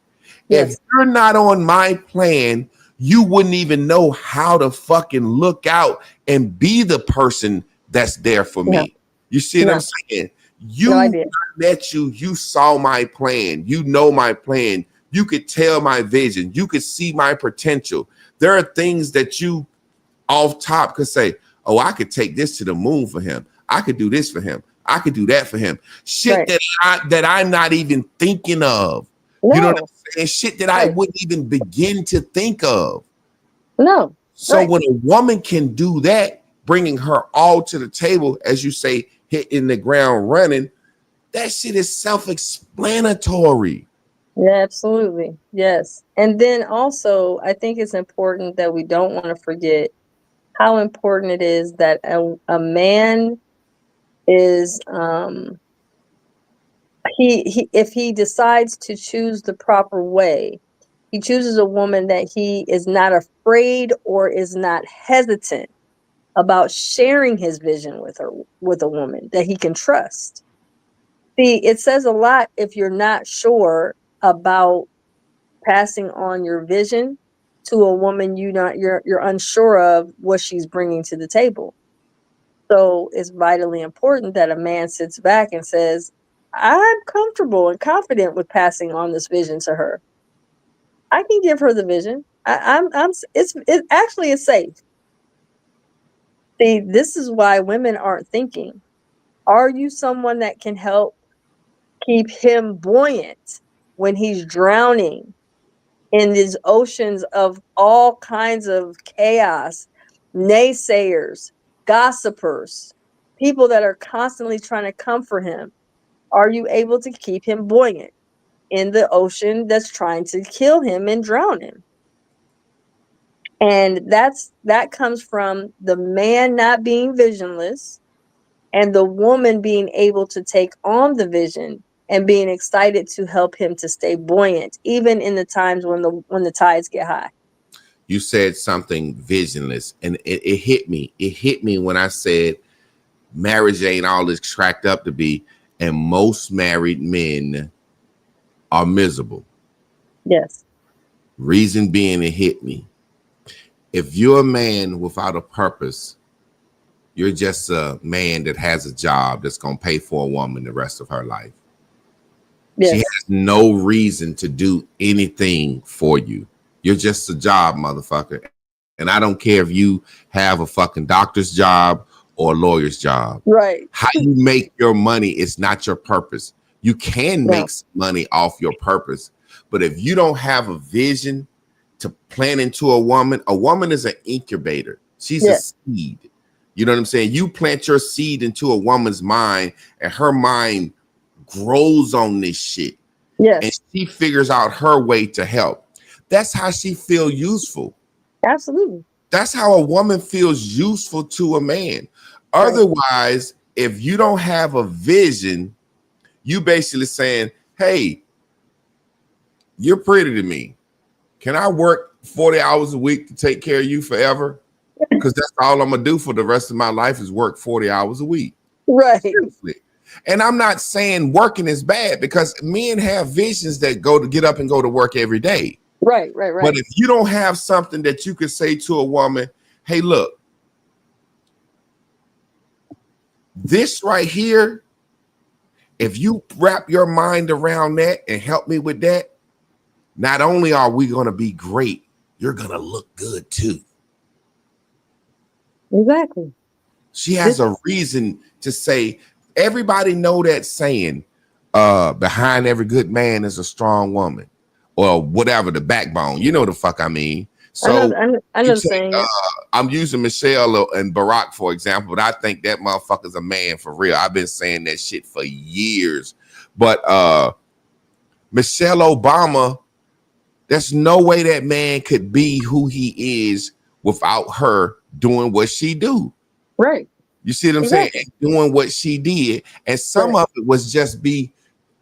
If you're not on my plan, you wouldn't even know how to fucking look out and be the person that's there for me. You see what I'm saying? You saw my plan. You know my plan. You could tell my vision. You could see my potential. There are things that you off top could say, Oh, I could take this to the moon for him. I could do this for him. I could do that for him. Shit that I'm not even thinking of. No. You know what I'm saying? Shit that I wouldn't even begin to think of. No. So when a woman can do that, bringing her all to the table, as you say, hitting the ground running, that shit is self-explanatory. Yeah, absolutely. Yes. And then also, I think it's important that we don't want to forget how important it is that a man is he if he decides to choose the proper way, he chooses a woman that he is not afraid or is not hesitant about sharing his vision with her, with a woman that he can trust. See, it says a lot if you're not sure about passing on your vision to a woman you're unsure of what she's bringing to the table. So it's vitally important that a man sits back and says, I'm comfortable and confident with passing on this vision to her. I can give her the vision. It actually is safe. See, this is why women aren't thinking, are you someone that can help keep him buoyant when he's drowning in these oceans of all kinds of chaos, naysayers, gossipers, people that are constantly trying to comfort him? Are you able to keep him buoyant in the ocean that's trying to kill him and drown him? And that comes from the man not being visionless and the woman being able to take on the vision and being excited to help him to stay buoyant, even in the times when the tides get high. You said something visionless, and it hit me. It hit me when I said marriage ain't all it's cracked up to be, and most married men are miserable. Yes. Reason being, it hit me. If you're a man without a purpose, you're just a man that has a job that's going to pay for a woman the rest of her life. Yes. She has no reason to do anything for you. You're just a job, motherfucker. And I don't care if you have a fucking doctor's job or a lawyer's job. Right. How you make your money is not your purpose. You can make money off your purpose. But if you don't have a vision to plant into a woman is an incubator. She's a seed. You know what I'm saying? You plant your seed into a woman's mind and her mind grows on this shit. Yes. And she figures out her way to help. That's how she feels useful. Absolutely. That's how a woman feels useful to a man. Otherwise, if you don't have a vision, you basically saying, hey, you're pretty to me. Can I work 40 hours a week to take care of you forever? Because that's all I'm going to do for the rest of my life is work 40 hours a week. Right. Seriously. And I'm not saying working is bad, because men have visions that go to get up and go to work every day. Right. But if you don't have something that you could say to a woman, hey, look, this right here, if you wrap your mind around that and help me with that, not only are we going to be great, you're going to look good too. Exactly. She has a reason to say, everybody know that saying, behind every good man is a strong woman, or whatever, the backbone. You know the fuck I mean. So I know saying I'm using Michelle and Barack, for example, but I think that motherfucker's a man for real. I've been saying that shit for years. But Michelle Obama, there's no way that man could be who he is without her doing what she do. Right. You see what I'm saying? And doing what she did. And some of it was just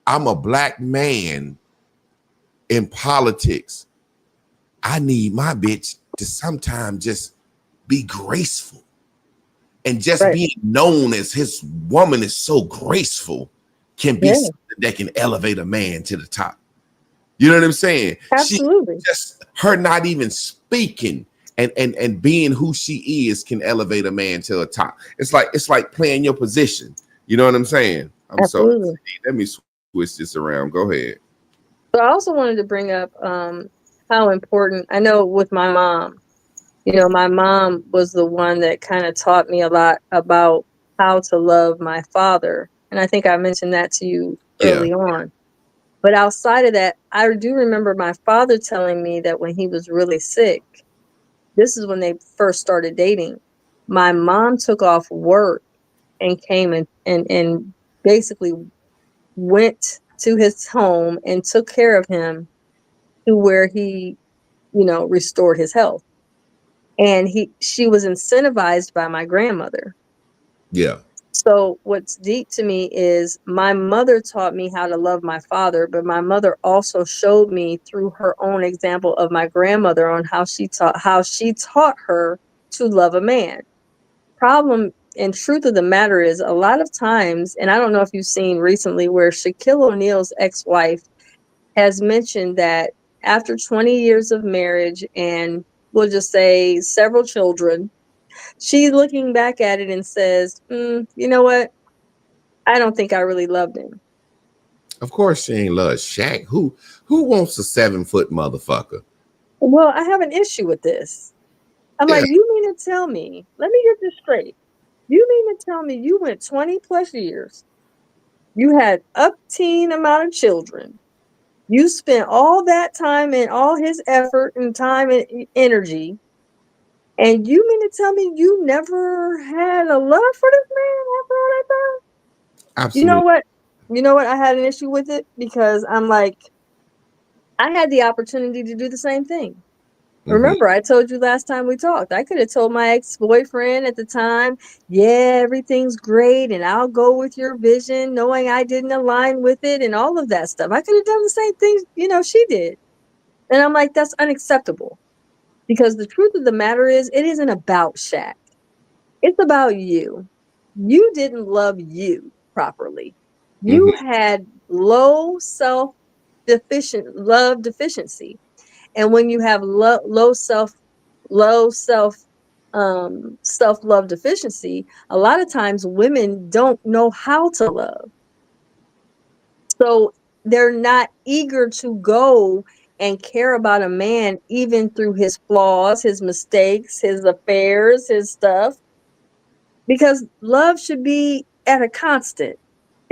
I'm a black man in politics. I need my bitch to sometimes just be graceful. And just being known as his woman is so graceful can be something that can elevate a man to the top. You know what I'm saying? Absolutely. Just her not even speaking and being who she is can elevate a man to the top. It's like playing your position. You know what I'm saying? Absolutely. Let me switch this around. Go ahead. So I also wanted to bring up how important, I know with my mom, My mom was the one that kind of taught me a lot about how to love my father. And I think I mentioned that to you Yeah. early on. But outside of that, I do remember my father telling me that when he was really sick, this is when they first started dating. My mom took off work and came and basically went to his home and took care of him to where he, restored his health. And she was incentivized by my grandmother. Yeah. So what's deep to me is my mother taught me how to love my father, but my mother also showed me through her own example of my grandmother on how she taught her to love a man. Problem and truth of the matter is a lot of times, and I don't know if you've seen recently where Shaquille O'Neal's ex-wife has mentioned that after 20 years of marriage and we'll just say several children, she's looking back at it and says, you know what? I don't think I really loved him. Of course she ain't love Shaq. Who wants a 7-foot motherfucker? Well, I have an issue with this. I'm Yeah. like, you mean to tell me, let me get this straight. You mean to tell me you went 20 plus years, you had up teen amount of children, you spent all that time and all his effort and time and energy, and you mean to tell me you never had a love for this man after all that time? You know Absolutely. what? You know what? I had an issue with it because I'm like, I had the opportunity to do the same thing. Mm-hmm. Remember, I told you last time we talked, I could have told my ex-boyfriend at the time, yeah, everything's great, and I'll go with your vision, knowing I didn't align with it and all of that stuff. I could have done the same thing, she did. And I'm like, that's unacceptable. Because the truth of the matter is, it isn't about Shaq. It's about you. You didn't love you properly. You Mm-hmm. had low love deficiency. And when you have low self love deficiency, a lot of times women don't know how to love. So they're not eager to go and care about a man even through his flaws, his mistakes, his affairs, his stuff, because love should be at a constant.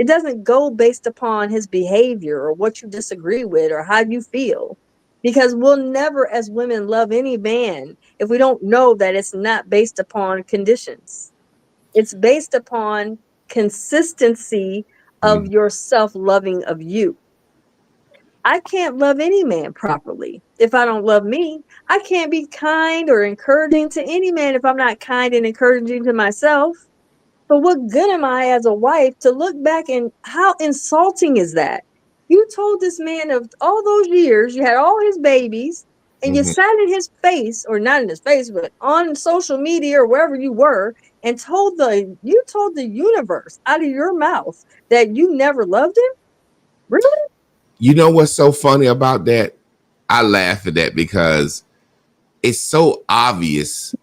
It doesn't go based upon his behavior or what you disagree with or how you feel. Because we'll never, as women, love any man if we don't know that it's not based upon conditions. It's based upon consistency of Mm-hmm. your self-loving of you. I can't love any man properly if I don't love me. I can't be kind or encouraging to any man if I'm not kind and encouraging to myself. So what good am I as a wife to look back and how insulting is that? You told this man of all those years, you had all his babies, and you Mm-hmm. sat in his face, or not in his face, but on social media or wherever you were, and you told the universe out of your mouth that you never loved him? Really? You know what's so funny about that? I laugh at that because it's so obvious.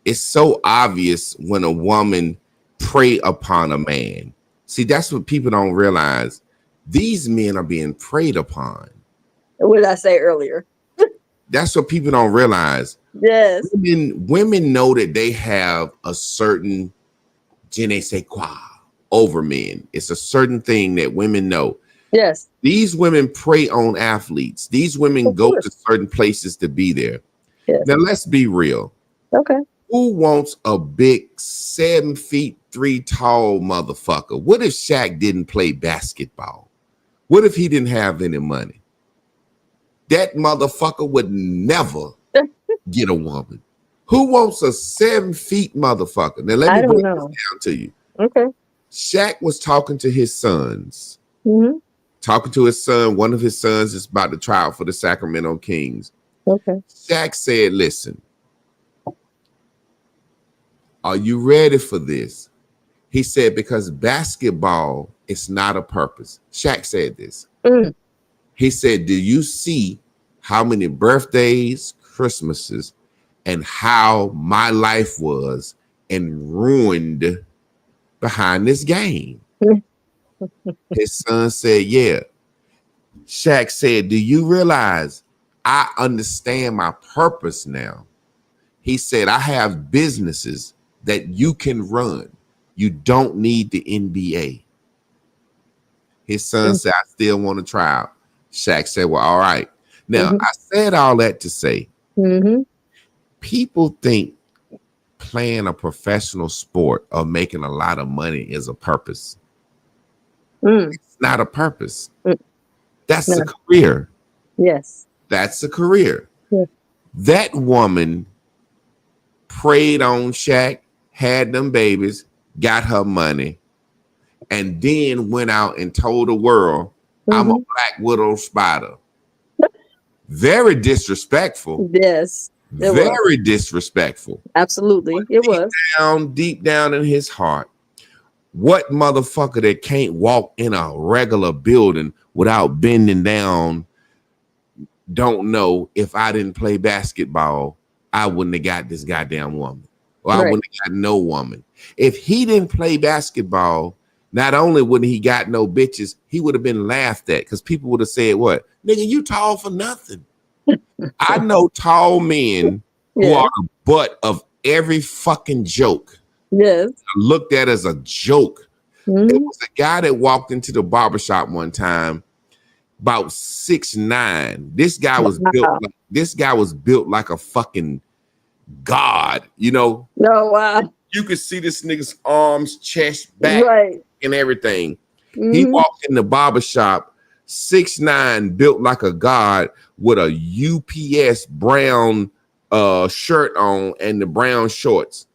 It's so obvious when a woman prey upon a man. See, that's what people don't realize. These men are being preyed upon. What did I say earlier? That's what people don't realize. Yes. Women know that they have a certain je ne sais quoi over men. It's a certain thing that women know. Yes. These women prey on athletes. These women Of go to course. certain places to be there. Yes. Now, let's be real. Okay. Who wants a big 7'3" tall motherfucker? What if Shaq didn't play basketball? What if he didn't have any money? That motherfucker would never get a woman. Who wants a 7 feet motherfucker? Now, let me I don't break this know. down to you. Okay. Shaq was talking to his sons. Mm-hmm. Talking to his son. One of his sons is about to try out for the Sacramento Kings. Okay. Shaq said, listen, are you ready for this? He said, because basketball is not a purpose. Shaq said this. Mm. He said, do you see how many birthdays, Christmases, and how my life was and ruined behind this game? His son said, yeah. Shaq said, do you realize I understand my purpose now? He said, I have businesses that you can run. You don't need the NBA. His son said, I still want to try out. Shaq said, well, all right. Now, I said all that to say, people think playing a professional sport or making a lot of money is a purpose. It's not a purpose. That's a career. Yes. That's a career. Yes. That woman preyed on Shaq, had them babies, got her money, and then went out and told the world, I'm a black widow spider. Very disrespectful. Yes. Very disrespectful. Absolutely. It was. Deep down in his heart, what motherfucker that can't walk in a regular building without bending down don't know if I didn't play basketball, I wouldn't have got this goddamn woman. Or I wouldn't have got no woman. If he didn't play basketball, not only wouldn't he got no bitches, he would have been laughed at because people would have said, what? Nigga, you tall for nothing. I know tall men who are the butt of every fucking joke. Yes. Looked at as a joke. There was a guy that walked into the barbershop one time, about 6'9". This guy was built like a fucking god, you know. Oh wow. You could see this nigga's arms, chest, back, and everything. He walked in the barbershop, 6'9", built like a god, with a UPS brown shirt on and the brown shorts.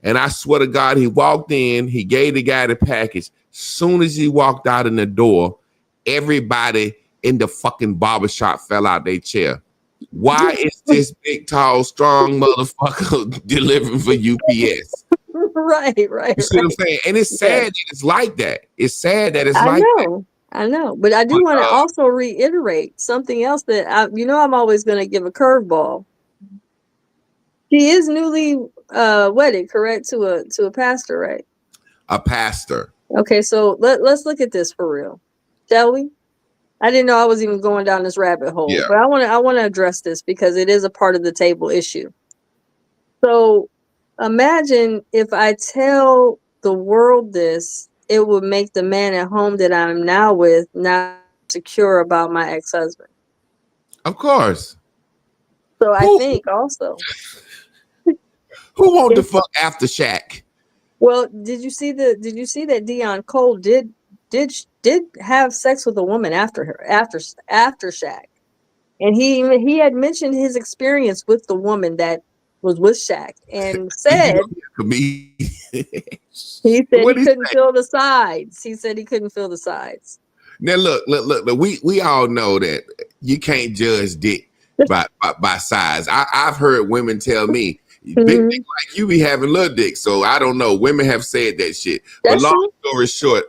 And I swear to God, he walked in, he gave the guy the package. Soon as he walked out in the door, everybody in the fucking barbershop fell out their chair. Why is this big, tall, strong motherfucker delivering for UPS? Right. You see what I'm saying? And it's sad that it's like that. It's sad that it's like that. I know. But I do want to also reiterate something else that I'm always going to give a curveball. She is newly wedded, correct, to a pastor, right? A pastor. Okay, so let's look at this for real, shall we? I didn't know I was even going down this rabbit hole, but I want to address this because it is a part of the table issue. So imagine if I tell the world this, it would make the man at home that I'm now with not secure about my ex-husband. Of course. So I think also. Who wanted to fuck after Shaq? Well, did you see that Cole did have sex with a woman after Shaq, and he had mentioned his experience with the woman that was with Shaq and said he couldn't feel the sides. He said he couldn't feel the sides. Now look, we all know that you can't judge dick by size. I've heard women tell me, big dick like you be having little dick. So I don't know. Women have said that shit. But long story short,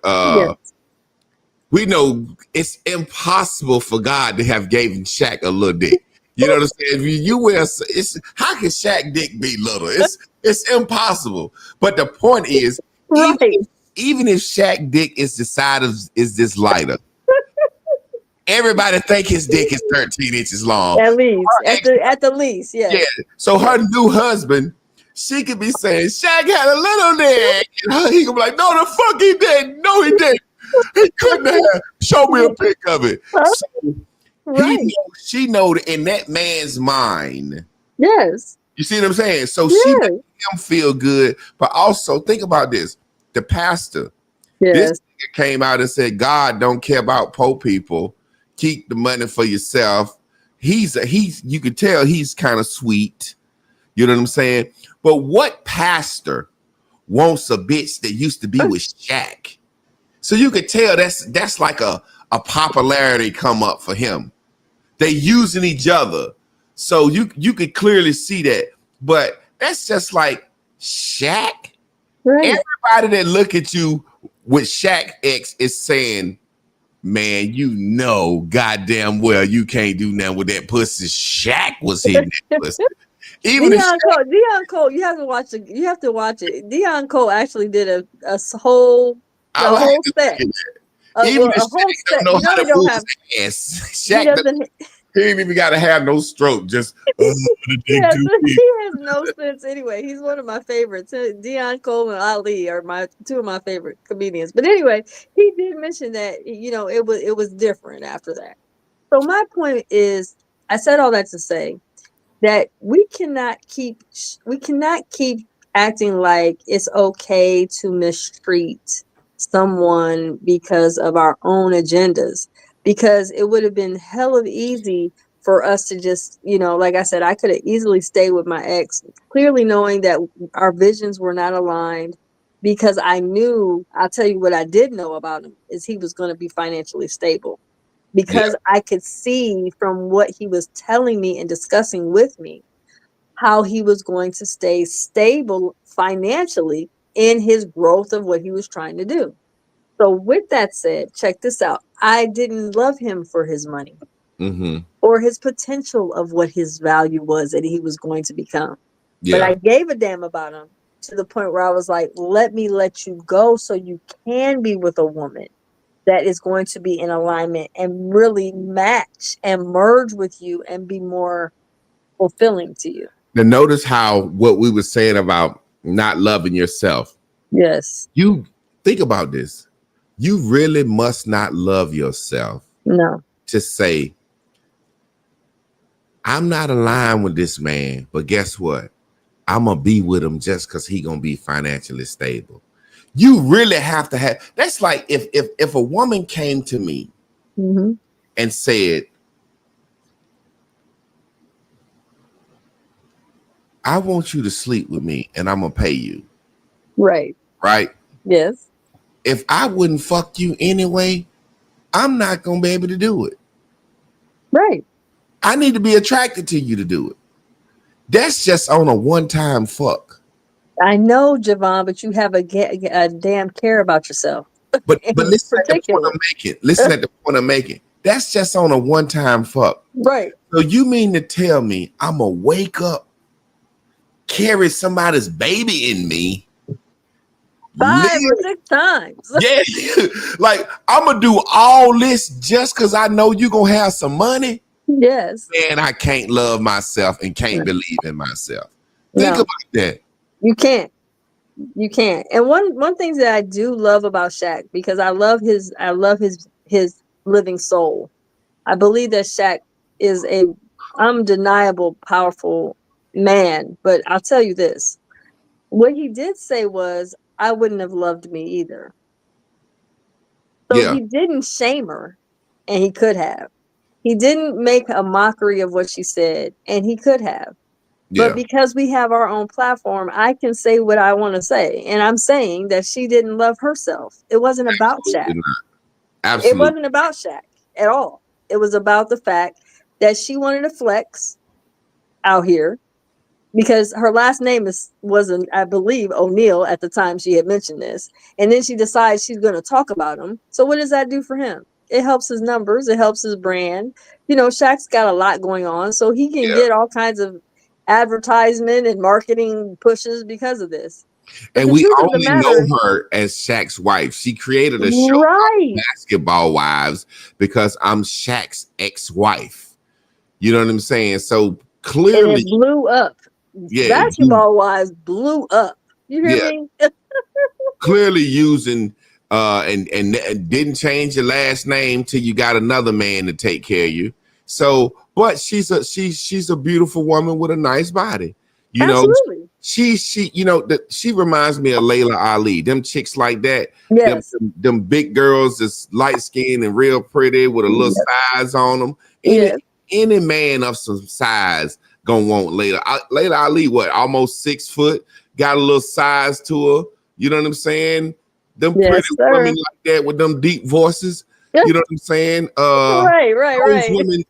we know it's impossible for God to have given Shaq a little dick. You know what I'm saying? How can Shaq dick be little? It's impossible. But the point is, even if Shaq dick is the size is this lighter, everybody think his dick is 13 inches long. At least. At the least, yeah. So her new husband, she could be saying, Shaq had a little dick. And he could be like, no, the fuck he didn't. No, he didn't. He couldn't have. Show me a pic of it. So she know that in that man's mind. Yes. You see what I'm saying? So she made him feel good. But also, think about this. The pastor. This nigga came out and said, God don't care about poor people. Keep the money for yourself. You could tell he's kind of sweet. You know what I'm saying? But what pastor wants a bitch that used to be with Shaq? So you could tell that's like a popularity come up for him. They using each other. So you could clearly see that. But that's just like Shaq. Right. Everybody that look at you with Shaq X is saying, man, you know goddamn well you can't do nothing with that pussy. Shaq was hitting that pussy. Even Deion Cole, you have to watch it. Deion Cole actually did a whole set. Even Shaq don't know how to move his ass. He ain't even got to have no stroke. Just Yes, he has no sense anyway. He's one of my favorites. Deion Cole and Ali are two of my favorite comedians. But anyway, he did mention that it was different after that. So my point is, I said all that to say that we cannot keep acting like it's okay to mistreat someone because of our own agendas, because it would have been hell of easy for us to just, like I said, I could have easily stayed with my ex, clearly knowing that our visions were not aligned, because I'll tell you what I did know about him is he was going to be financially stable, yeah. because I could see from what he was telling me and discussing with me how he was going to stay stable financially in his growth of what he was trying to do. So with that said, check this out. I didn't love him for his money Mm-hmm. or his potential of what his value was that he was going to become. But Yeah. I gave a damn about him to the point where I was like, let me let you go so you can be with a woman that is going to be in alignment and really match and merge with you and be more fulfilling to you. Now notice how what we were saying about not loving yourself. Yes. You think about this. You really must not love yourself No. to say, I'm not aligned with this man, but guess what? I'm gonna be with him just because he gonna be financially stable. You really have to have. That's like if a woman came to me Mm-hmm. and said, I want you to sleep with me and I'm gonna pay you. Right. Right? Yes. If I wouldn't fuck you anyway, I'm not gonna be able to do it. Right. I need to be attracted to you to do it. That's just on a one-time fuck. I know, Javon, but you have a damn care about yourself. But In listen at the point particular. I'm making. Listen at the point I'm making. That's just on a one-time fuck. Right. So you mean to tell me I'm gonna wake up, carry somebody's baby in me, 5 or live? 6 times. Yeah, like I'm gonna do all this just because I know you're gonna have some money? Yes. Man, I can't love myself and can't No. believe in myself. Think No. about that. You can't. You can't. And one thing that I do love about Shaq, because I love his living soul. I believe that Shaq is a undeniable, powerful man. But I'll tell you this. What he did say was, I wouldn't have loved me either. So Yeah, he didn't shame her, and he could have. He didn't make a mockery of what she said, and he could have. But yeah. because we have our own platform, I can say what I want to say. And I'm saying that she didn't love herself. It wasn't about Shaq. Absolutely not. It Absolutely. wasn't about Shaq at all. It was about the fact that she wanted to flex out here, because her last name wasn't, I believe, O'Neal at the time she had mentioned this. And then she decides she's going to talk about him. So what does that do for him? It helps his numbers. It helps his brand. Shaq's got a lot going on, so he can Yeah. get all kinds of advertisement and marketing pushes because of this. But And the we truth of the only matter, know her as Shaq's wife. She created a show called right? Basketball Wives because I'm Shaq's ex-wife. You know what I'm saying? So And clearly, it blew up. yeah, Basketball wise, blew up. You hear yeah, me? clearly using and didn't change your last name till you got another man to take care of you. So, but she's a beautiful woman with a nice body. You know, Absolutely. she she reminds me of Layla Ali. Them chicks like that. Them, Yes. them big girls that's light skinned and real pretty with a little size on them. Yes. Any man of some size gonna want Layla. Layla Ali, what, almost 6 foot, got a little size to her. You know what I'm saying? Them Yes, pretty women sir. like that with them deep voices. You know what I'm saying? Those Right. women,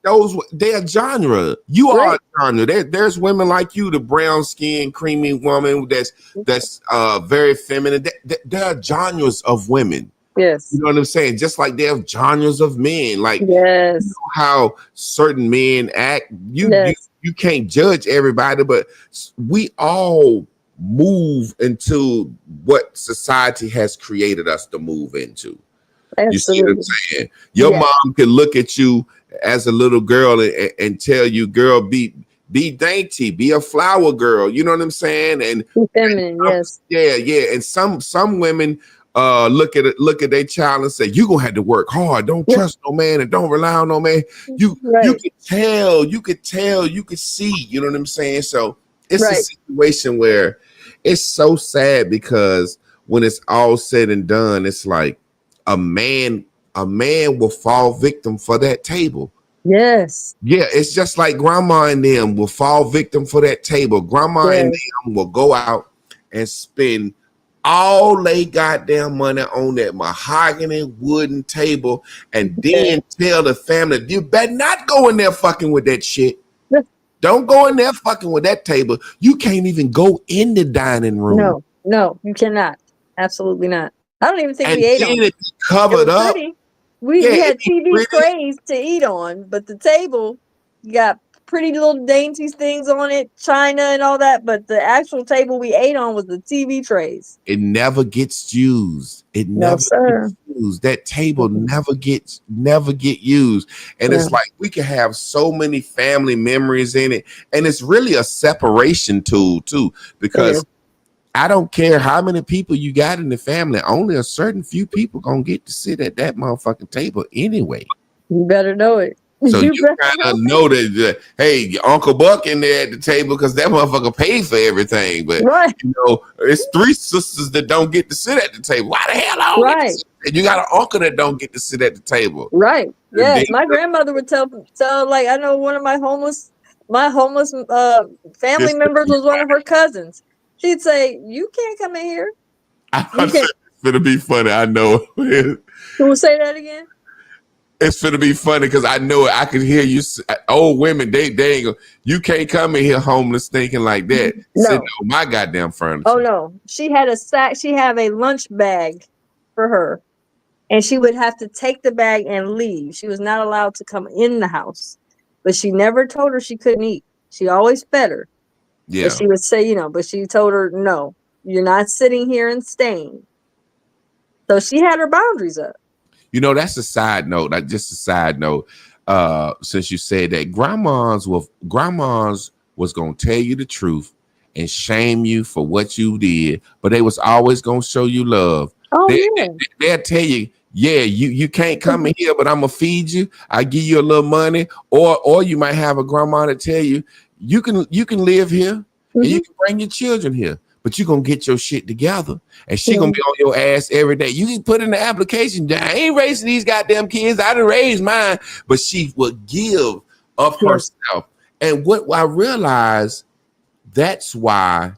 they're genre. You are Right. a genre. There's women like you, the brown skin, creamy woman that's very feminine. There are genres of women. Yes. You know what I'm saying? Just like there are genres of men. Like, you Yes. know how certain men act. Yes. You can't judge everybody, but we all move into what society has created us to move into. You see what I'm Absolutely. saying? Your Yes. mom can look at you as a little girl and tell you, girl, be dainty, be a flower girl. You know what I'm saying? And feminine, yes. Yeah. And some women look at their child and say, you gonna have to work hard. Don't trust no man and don't rely on no man. You could tell, you could see, you know what I'm saying? So it's a situation where it's so sad, because when it's all said and done, it's like a man will fall victim for that table. Yes. Yeah, it's just like grandma and them will fall victim for that table. Grandma and them will go out and spend all they goddamn money on that mahogany wooden table, and then tell the family, you better not go in there fucking with that shit. Don't go in there fucking with that table. You can't even go in the dining room. No, you cannot. Absolutely not. I don't even think And we ate then on it. It covered up. Pretty. We had TV trays to eat on, but the table got pretty little dainty things on it, china and all that. But the actual table we ate on was the TV trays. It never gets used. It never gets used. That table never get used. And it's like we can have so many family memories in it. And it's really a separation tool too, because I don't care how many people you got in the family, only a certain few people gonna get to sit at that motherfucking table anyway. You better know it. So you kind of know that, hey, your Uncle Buck in there at the table because that motherfucker paid for everything. But you know, it's 3 sisters that don't get to sit at the table. Why the hell I don't get to sit? And you got an uncle that don't get to sit at the table. Right. Yes. My grandmother would tell like, I know one of my homeless family members was one of her cousins. She'd say, you can't come in here. It's gonna be funny. I know. Who will say that again? It's gonna be funny because I know it. I can hear you. Old women, they ain't gonna, you can't come in here homeless thinking like that. Sitting on my goddamn furniture. Oh no, she had a sack. She had a lunch bag for her, and she would have to take the bag and leave. She was not allowed to come in the house, but she never told her she couldn't eat. She always fed her. Yeah. But she would say, but she told her, no, you're not sitting here and staying. So she had her boundaries up. That's a side note. Just a side note. Since you said that, grandmas was gonna tell you the truth and shame you for what you did, but they was always gonna show you love. They'll tell you, you can't come in here, but I'm gonna feed you. I give you a little money, or you might have a grandma that tell you, you can live here and you can bring your children here, but you're gonna get your shit together, and she gonna be on your ass every day. You can put in the application, I ain't raising these goddamn kids, I done raised mine, but she would give of herself. And what I realized, that's why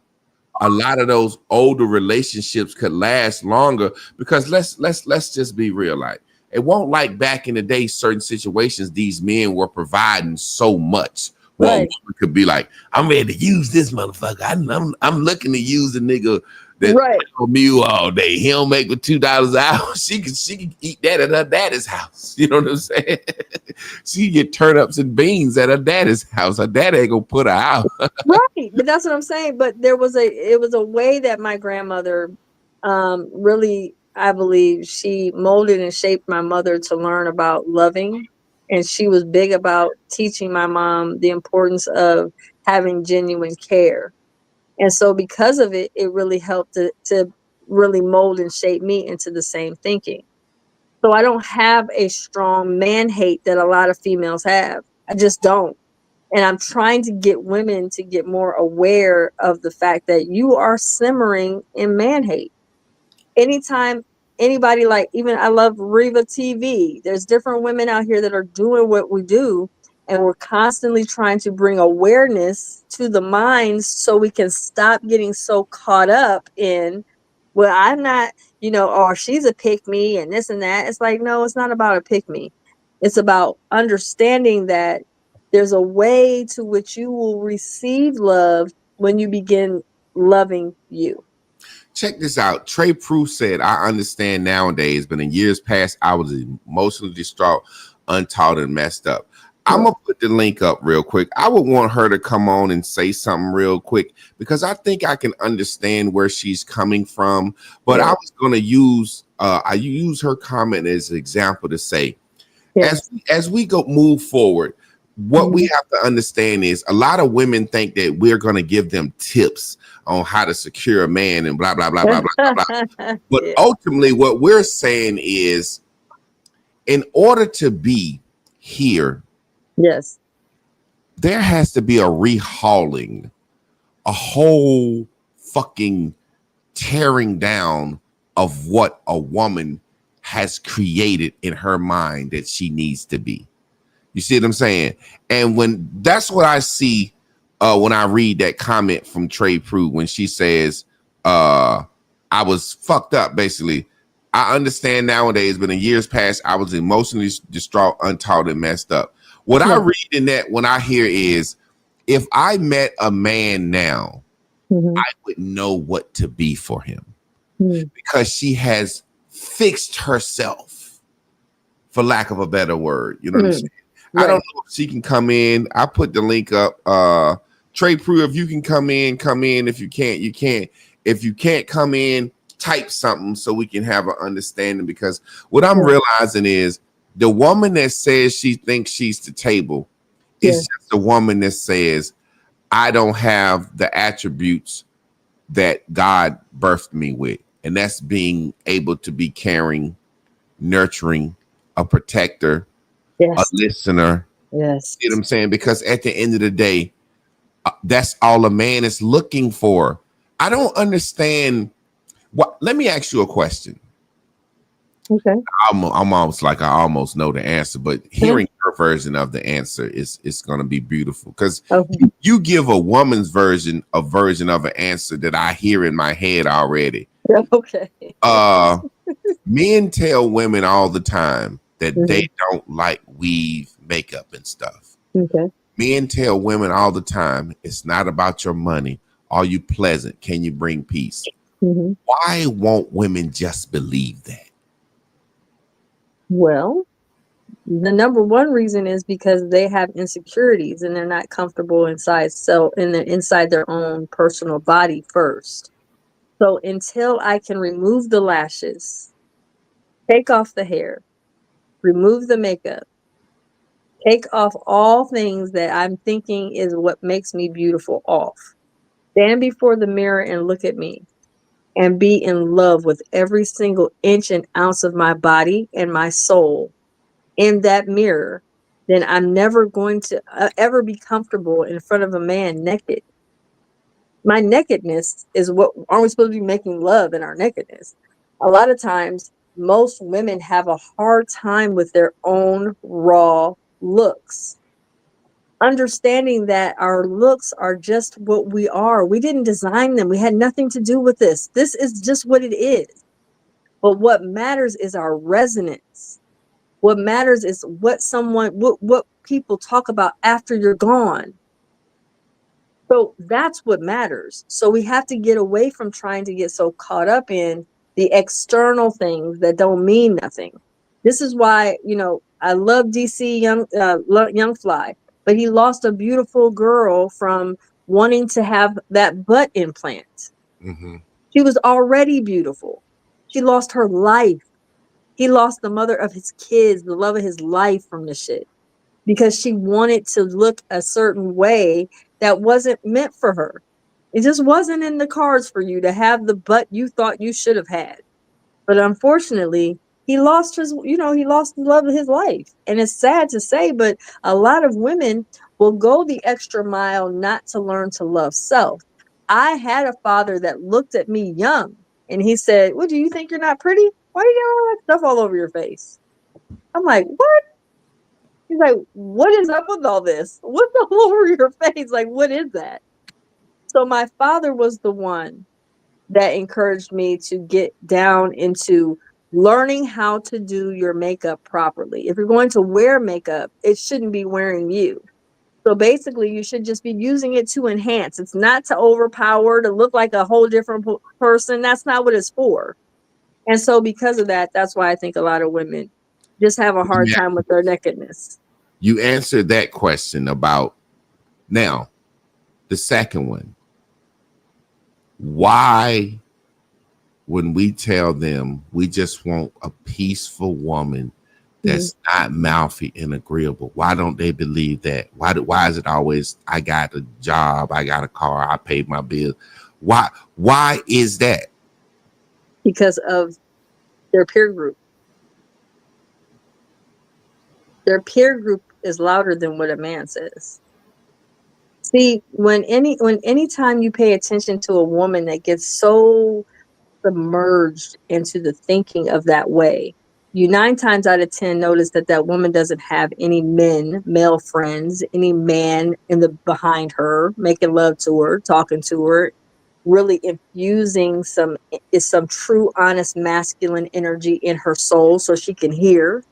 a lot of those older relationships could last longer, because let's just be real. Like, it won't like back in the day, certain situations, these men were providing so much. Well, we could be like, I'm ready to use this motherfucker. I'm looking to use a nigga that on mule all day. He don't make but $2 an hour. She can eat that at her daddy's house. You know what I'm saying? She get turnips and beans at her daddy's house. Her daddy ain't gonna put her out. Right, but that's what I'm saying. But it was a way that my grandmother really, I believe, she molded and shaped my mother to learn about loving. And she was big about teaching my mom the importance of having genuine care. And so because of it, it really helped to really mold and shape me into the same thinking. So I don't have a strong man hate that a lot of females have. I just don't. And I'm trying to get women to get more aware of the fact that you are simmering in man hate. Anytime anybody, like, even I love Riva TV. There's different women out here that are doing what we do, and we're constantly trying to bring awareness to the minds so we can stop getting so caught up in, well, I'm not, or she's a pick me and this and that. It's like, no, it's not about a pick me. It's about understanding that there's a way to which you will receive love when you begin loving you. Check this out. Trey Proof said, I understand nowadays, but in years past, I was emotionally distraught, untaught, and messed up. I'm going to put the link up real quick. I would want her to come on and say something real quick, because I think I can understand where she's coming from. But I was going to use her comment as an example to say, Yes. As we go move forward, what we have to understand is a lot of women think that we're going to give them tips on how to secure a man and blah blah blah blah blah blah blah. But Yeah. ultimately, what we're saying is, in order to be here, Yes. there has to be a rehauling, a whole fucking tearing down of what a woman has created in her mind that she needs to be. You see what I'm saying? And when that's what I see when I read that comment from Trey Prue when she says, I was fucked up, basically. I understand nowadays, but in years past, I was emotionally distraught, untaught, and messed up. What I read in that when I hear is, if I met a man now, I would know what to be for him because she has fixed herself, for lack of a better word. You know what I'm saying? Right. I don't know if she can come in. I put the link up. Trey Prue, if you can come in, come in. If you can't, you can't. If you can't come in, type something so we can have an understanding, because what I'm realizing is the woman that says she thinks she's the table is just the woman that says, I don't have the attributes that God birthed me with. And that's being able to be caring, nurturing, a protector, a listener. Yes. You know what I'm saying? Because at the end of the day, that's all a man is looking for. I don't understand. Let me ask you a question. Okay. I'm almost like I almost know the answer, but hearing your version of the answer is going to be beautiful, because you give a woman's version of an answer that I hear in my head already. Okay. Men tell women all the time that they don't like weave, makeup, and stuff. Okay. Men tell women all the time, it's not about your money. Are you pleasant? Can you bring peace? Why won't women just believe that? Well, the number one reason is because they have insecurities and they're not comfortable inside their own personal body first. So until I can remove the lashes, take off the hair, remove the makeup, take off all things that I'm thinking is what makes me beautiful off, stand before the mirror and look at me and be in love with every single inch and ounce of my body and my soul in that mirror, then I'm never going to ever be comfortable in front of a man naked. My nakedness is what, aren't we supposed to be making love in our nakedness? A lot of times, most women have a hard time with their own raw looks. Understanding that our looks are just what we are. We didn't design them. We had nothing to do with this. This is just what it is. But what matters is our resonance. What matters is what people talk about after you're gone. So that's what matters. So we have to get away from trying to get so caught up in the external things that don't mean nothing. This is why, I love DC Young Fly, but he lost a beautiful girl from wanting to have that butt implant. She was already beautiful. She lost her life. He lost the mother of his kids, the love of his life from the shit, because she wanted to look a certain way that wasn't meant for her. It just wasn't in the cards for you to have the butt you thought you should have had. But unfortunately, he lost he lost the love of his life. And it's sad to say, but a lot of women will go the extra mile not to learn to love self. I had a father that looked at me young and he said, "What, do you think you're not pretty? Why do you got all that stuff all over your face?" I'm like, "What?" He's like, "What is up with all this? What's all over your face? Like, what is that?" So my father was the one that encouraged me to get down into learning how to do your makeup properly. If you're going to wear makeup, it shouldn't be wearing you. So basically, you should just be using it to enhance. It's not to overpower, to look like a whole different person. That's not what it's for. And so because of that, that's why I think a lot of women just have a hard time with their nakedness. You answered that question about now. The second one, why, when we tell them we just want a peaceful woman that's not mouthy and agreeable? Why don't they believe that? Why is it always I got a job, I got a car, I paid my bill? Why is that? Because of their peer group. Their peer group is louder than what a man says. See, any time you pay attention to a woman that gets so submerged into the thinking of that way, you 9 times out of 10 notice that that woman doesn't have any male friends, any man in the behind her, making love to her, talking to her, really infusing some true, honest, masculine energy in her soul so she can hear.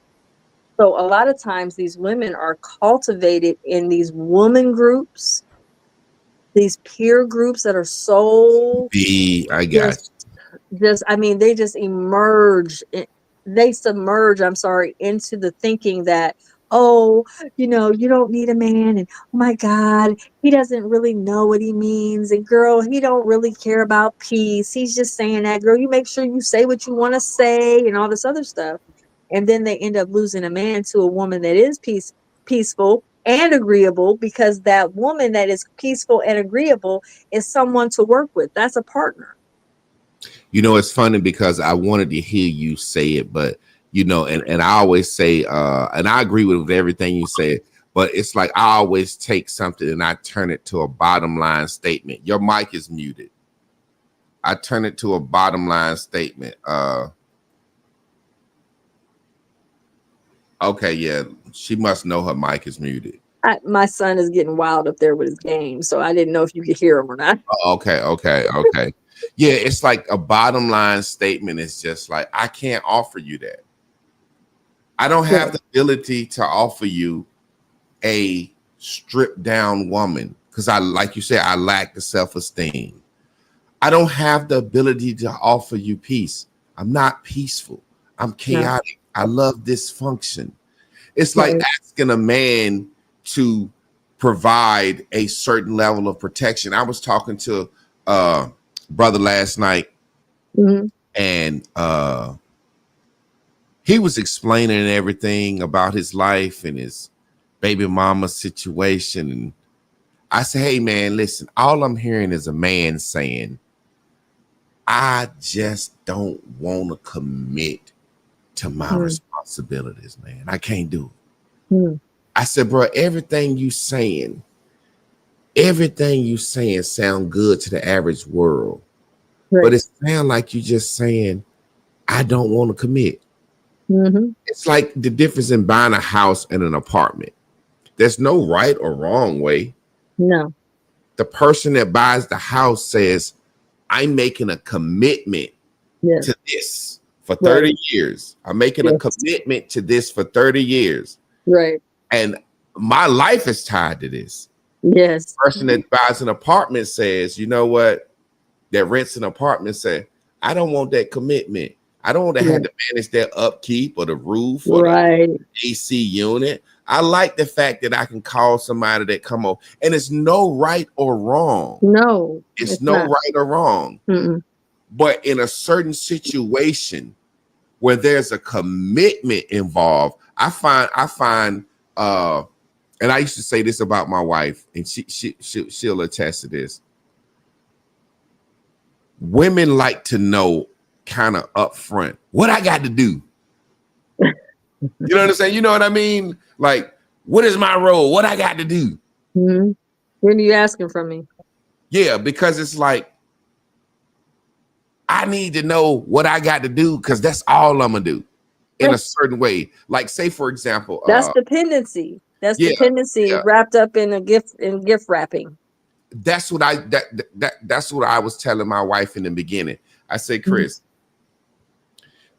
So a lot of times these women are cultivated in these woman groups, these peer groups that are so I got I mean, they just emerge, they submerge, I'm sorry, into the thinking that, oh, you don't need a man, and oh my God, he doesn't really know what he means, and girl, he don't really care about peace. He's just saying that, girl, you make sure you say what you want to say and all this other stuff. And then they end up losing a man to a woman that is peaceful and agreeable, because that woman that is peaceful and agreeable is someone to work with. That's a partner. It's funny because I wanted to hear you say it, but and I always say, and I agree with everything you said, but it's like I always take something and I turn it to a bottom line statement. Your mic is muted. I turn it to a bottom line statement. Okay, yeah, she must know her mic is muted. My son is getting wild up there with his game, so I didn't know if you could hear him or not. Okay. Yeah, it's like a bottom line statement. It's just like, I can't offer you that. I don't have the ability to offer you a stripped down woman because like you said, I lack the self-esteem. I don't have the ability to offer you peace. I'm not peaceful. I'm chaotic. No. I love dysfunction. It's like asking a man to provide a certain level of protection. I was talking to brother last night, and he was explaining everything about his life and his baby mama situation. And I said, hey man, listen, all I'm hearing is a man saying, I just don't want to commit to my responsibilities, man. I can't do it. I said, bro, everything you saying sound good to the average world. Right. But it sounds like you just saying, I don't want to commit. It's like the difference in buying a house and an apartment. There's no right or wrong way. No. The person that buys the house says, I'm making a commitment to this for 30 years. I'm making a commitment to this for 30 years. Right. And my life is tied to this. Yes. The person that buys an apartment says, you know what? That rents an apartment say, I don't want that commitment. I don't want to have to manage their upkeep or the roof or the AC unit. I like the fact that I can call somebody that come over, and it's no right or wrong. No, it's no not. Right or wrong. But in a certain situation where there's a commitment involved, I find, and I used to say this about my wife, and she'll attest to this. Women like to know kind of upfront what I got to do. You know what I'm saying? You know what I mean? Like, what is my role? What I got to do? When are you asking from me? Yeah, because it's like, I need to know what I got to do because that's all I'm gonna do in a certain way. Like, say for example, that's dependency. That's dependency wrapped up in gift wrapping. That's what that's what I was telling my wife in the beginning. I said, Chris,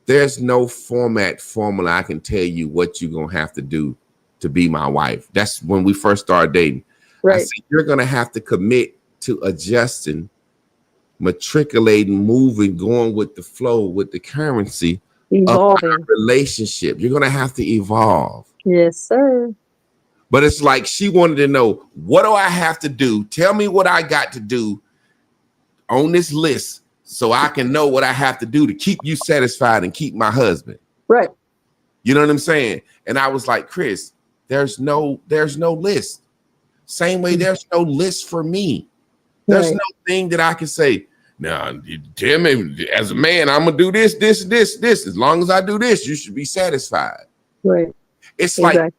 there's no formula I can tell you what you're gonna have to do to be my wife. That's when we first started dating. Right. I said, you're gonna have to commit to adjusting, matriculating, moving, going with the flow, with the currency of our relationship. You're gonna have to evolve. Yes, sir. But it's like she wanted to know, what do I have to do? Tell me what I got to do on this list so I can know what I have to do to keep you satisfied and keep my husband. Right. You know what I'm saying? And I was like, Chris, there's no list. Same way there's no list for me. There's no thing that I can say, now, Tim, as a man, I'm gonna do this. As long as I do this, you should be satisfied. Right. It's like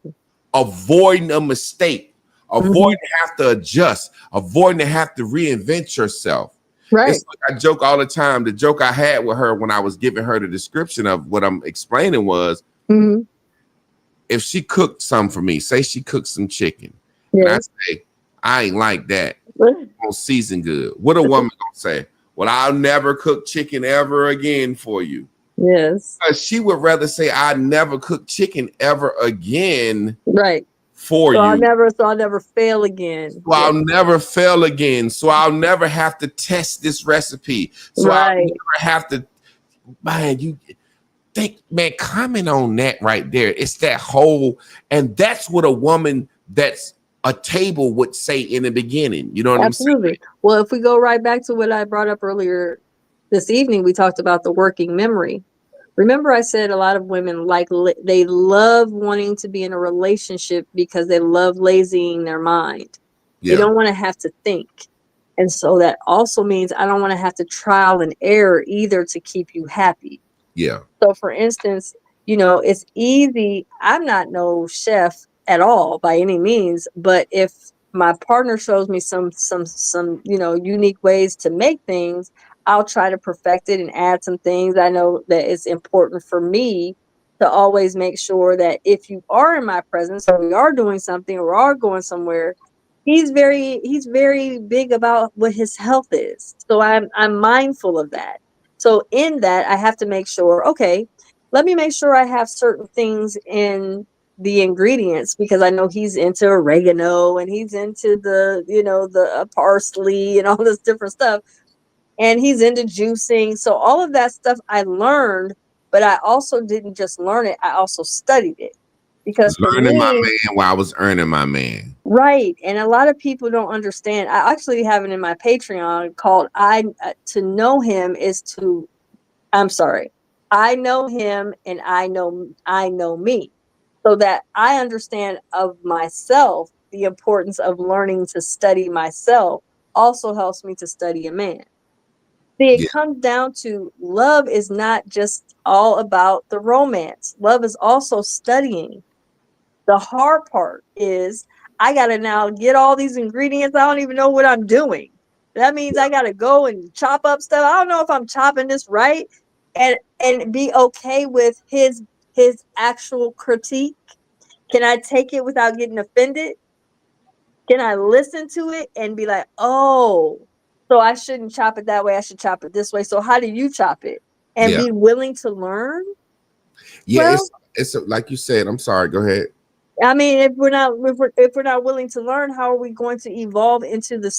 avoiding a mistake, avoiding to have to adjust, avoiding to have to reinvent yourself. Right. It's like I joke all the time. The joke I had with her when I was giving her the description of what I'm explaining was, if she cooked some for me, say she cooked some chicken, and I say, I ain't like that. Don't season good. What a woman gonna say? Well, I'll never cook chicken ever again for you. Yes. Because she would rather say, I never cook chicken ever again. Right. For you. I'll never fail again. So I'll never fail again. So I'll never have to test this recipe. So I'll never have to, man, you think, man, comment on that right there. It's that whole, and that's what a woman that's a table would say in the beginning. You know what I'm saying? Well, if we go right back to what I brought up earlier this evening, we talked about the working memory. Remember, I said a lot of women they love wanting to be in a relationship because they love lazying their mind. They don't want to have to think. And so that also means I don't want to have to trial and error either to keep you happy. Yeah. So for instance, it's easy. I'm not no chef at all by any means, but if my partner shows me some unique ways to make things, I'll try to perfect it and add some things. I know that it's important for me to always make sure that if you are in my presence or we are doing something or are going somewhere, he's very big about what his health is. So I'm mindful of that. So in that, I have to make sure, okay, let me make sure I have certain things in the ingredients because I know he's into oregano and he's into the parsley and all this different stuff. And he's into juicing. So all of that stuff I learned, but I also didn't just learn it. I also studied it because for learning me, my man while I was earning my man. Right. And a lot of people don't understand. I actually have it in my Patreon called to know him is to, I'm sorry. I know him and I know me, so that I understand of myself. The importance of learning to study myself also helps me to study a man. See, it comes down to love is not just all about the romance. Love is also studying. The hard part is I got to now get all these ingredients. I don't even know what I'm doing. That means I got to go and chop up stuff. I don't know if I'm chopping this right, and be okay with his actual critique. Can I take it without getting offended? Can I listen to it and be like, oh, so I shouldn't chop it that way. I should chop it this way. So how do you chop it? And be willing to learn. Yeah, it's like you said. I'm sorry. Go ahead. I mean, if we're not willing to learn, how are we going to evolve into the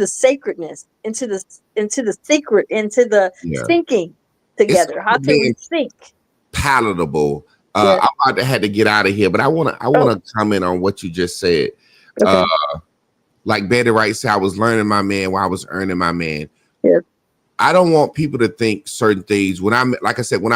sacredness, into the secret, into the thinking together? How can we think? Palatable. I'm about to have to get out of here, but I want to comment on what you just said. Okay. Like Betty Wright said, I was learning my man while I was earning my man. Yeah. I don't want people to think certain things. When I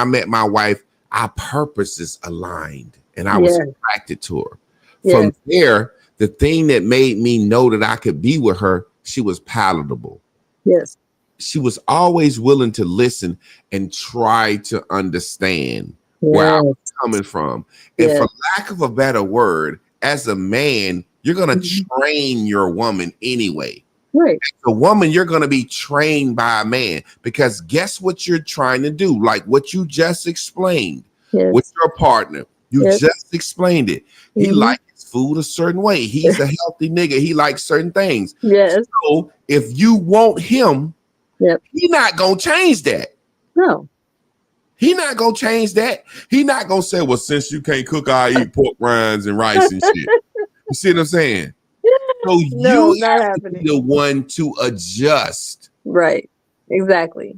met my wife, our purposes aligned and I was attracted to her. From there, the thing that made me know that I could be with her, she was palatable. Yes. She was always willing to listen and try to understand where I was coming from. And for lack of a better word, as a man, you're going to train your woman anyway. Right. As a woman, you're going to be trained by a man because guess what you're trying to do? Like what you just explained with your partner. You just explained it. He likes his food a certain way. He's a healthy nigga. He likes certain things. Yes. So if you want him, he's not going to change that. No. He not going to change that. He not going to say, well, since you can't cook, I eat pork rinds and rice and shit. You see what I'm saying? So no, you have to be the one to adjust. Right. Exactly.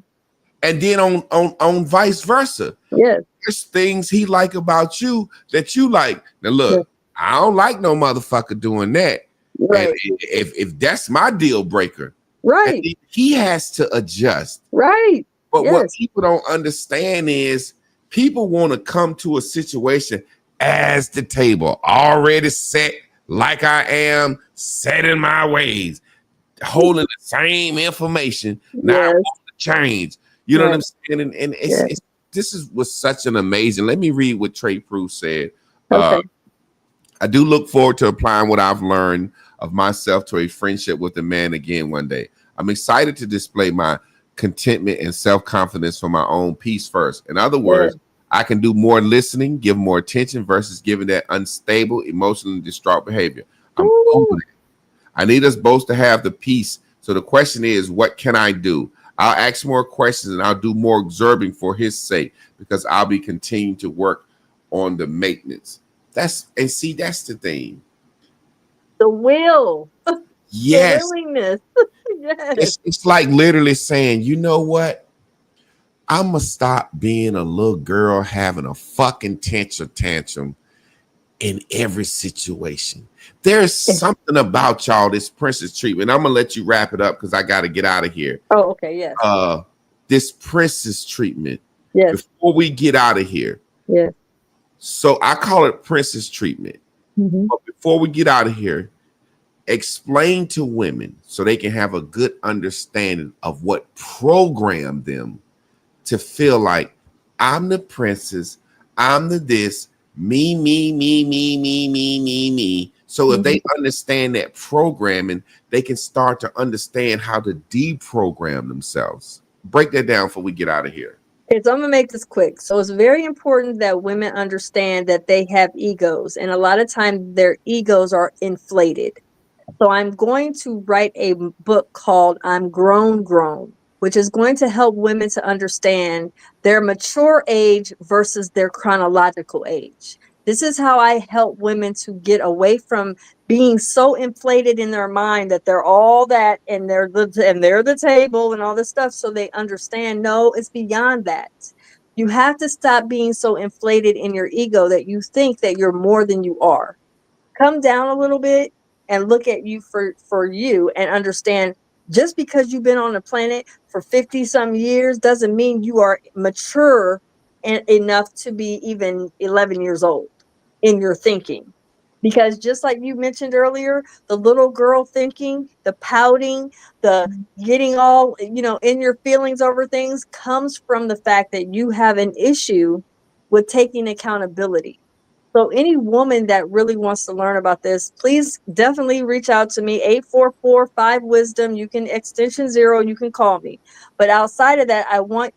And then on vice versa. Yes. There's things he like about you that you like. Now look, I don't like no motherfucker doing that. Right. And if that's my deal breaker, right, he has to adjust. Right. But what people don't understand is People want to come to a situation as the table already set, like I am, set in my ways, holding the same information, not want to change. You know what I'm saying? And it's was such an amazing. Let me read what Trey Prue said. I do look forward to applying what I've learned of myself to a friendship with a man again one day. I'm excited to display my contentment and self-confidence for my own peace first. In other words, I can do more listening, give more attention versus giving that unstable, emotionally distraught behavior. I'm over it. I need us both to have the peace. So the question is, what can I do? I'll ask more questions and I'll do more observing for his sake, because I'll be continuing to work on the maintenance. That's the thing. The will. Yes. The willingness. Yes. It's like literally saying, you know what? I'm going to stop being a little girl having a fucking tantrum in every situation. There's something about y'all, this princess treatment. I'm going to let you wrap it up because I got to get out of here. Oh, okay, yes. This princess treatment. Yes. Before we get out of here. Yes. So I call it princess treatment. Mm-hmm. But before we get out of here, explain to women so they can have a good understanding of what programmed them to feel like I'm the princess, I'm the this, me. So if they understand that programming, they can start to understand how to deprogram themselves. Break that down before we get out of here. Okay, so I'm going to make this quick. So it's very important that women understand that they have egos, and a lot of times their egos are inflated. So I'm going to write a book called I'm Grown, which is going to help women to understand their mature age versus their chronological age. This is how I help women to get away from being so inflated in their mind that they're all that and they're the table and all this stuff. So they understand, no, it's beyond that. You have to stop being so inflated in your ego that you think that you're more than you are. Come down a little bit and look at you for you and understand, just because you've been on the planet for 50 some years doesn't mean you are mature enough to be even 11 years old in your thinking. Because just like you mentioned earlier, the little girl thinking, the pouting, the getting all, in your feelings over things comes from the fact that you have an issue with taking accountability. So any woman that really wants to learn about this, please definitely reach out to me, 844-5-WISDOM. You can extension 0, you can call me. But outside of that, I want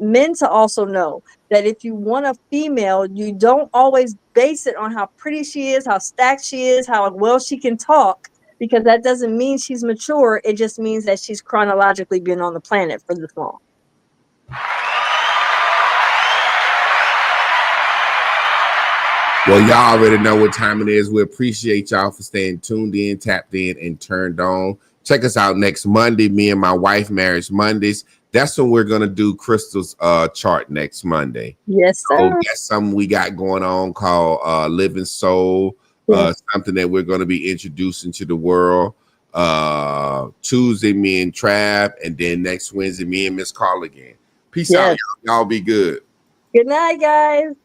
men to also know that if you want a female, you don't always base it on how pretty she is, how stacked she is, how well she can talk, because that doesn't mean she's mature. It just means that she's chronologically been on the planet for this long. Well, y'all already know what time it is. We appreciate y'all for staying tuned in, tapped in, and turned on. Check us out next Monday. Me and my wife, Marriage Mondays. That's when we're going to do Crystal's chart next Monday. Yes, sir. So that's something we got going on called Living Soul. Something that we're going to be introducing to the world. Tuesday, me and Trav. And then next Wednesday, me and Miss Carla again. Peace out, y'all. Y'all be good. Good night, guys.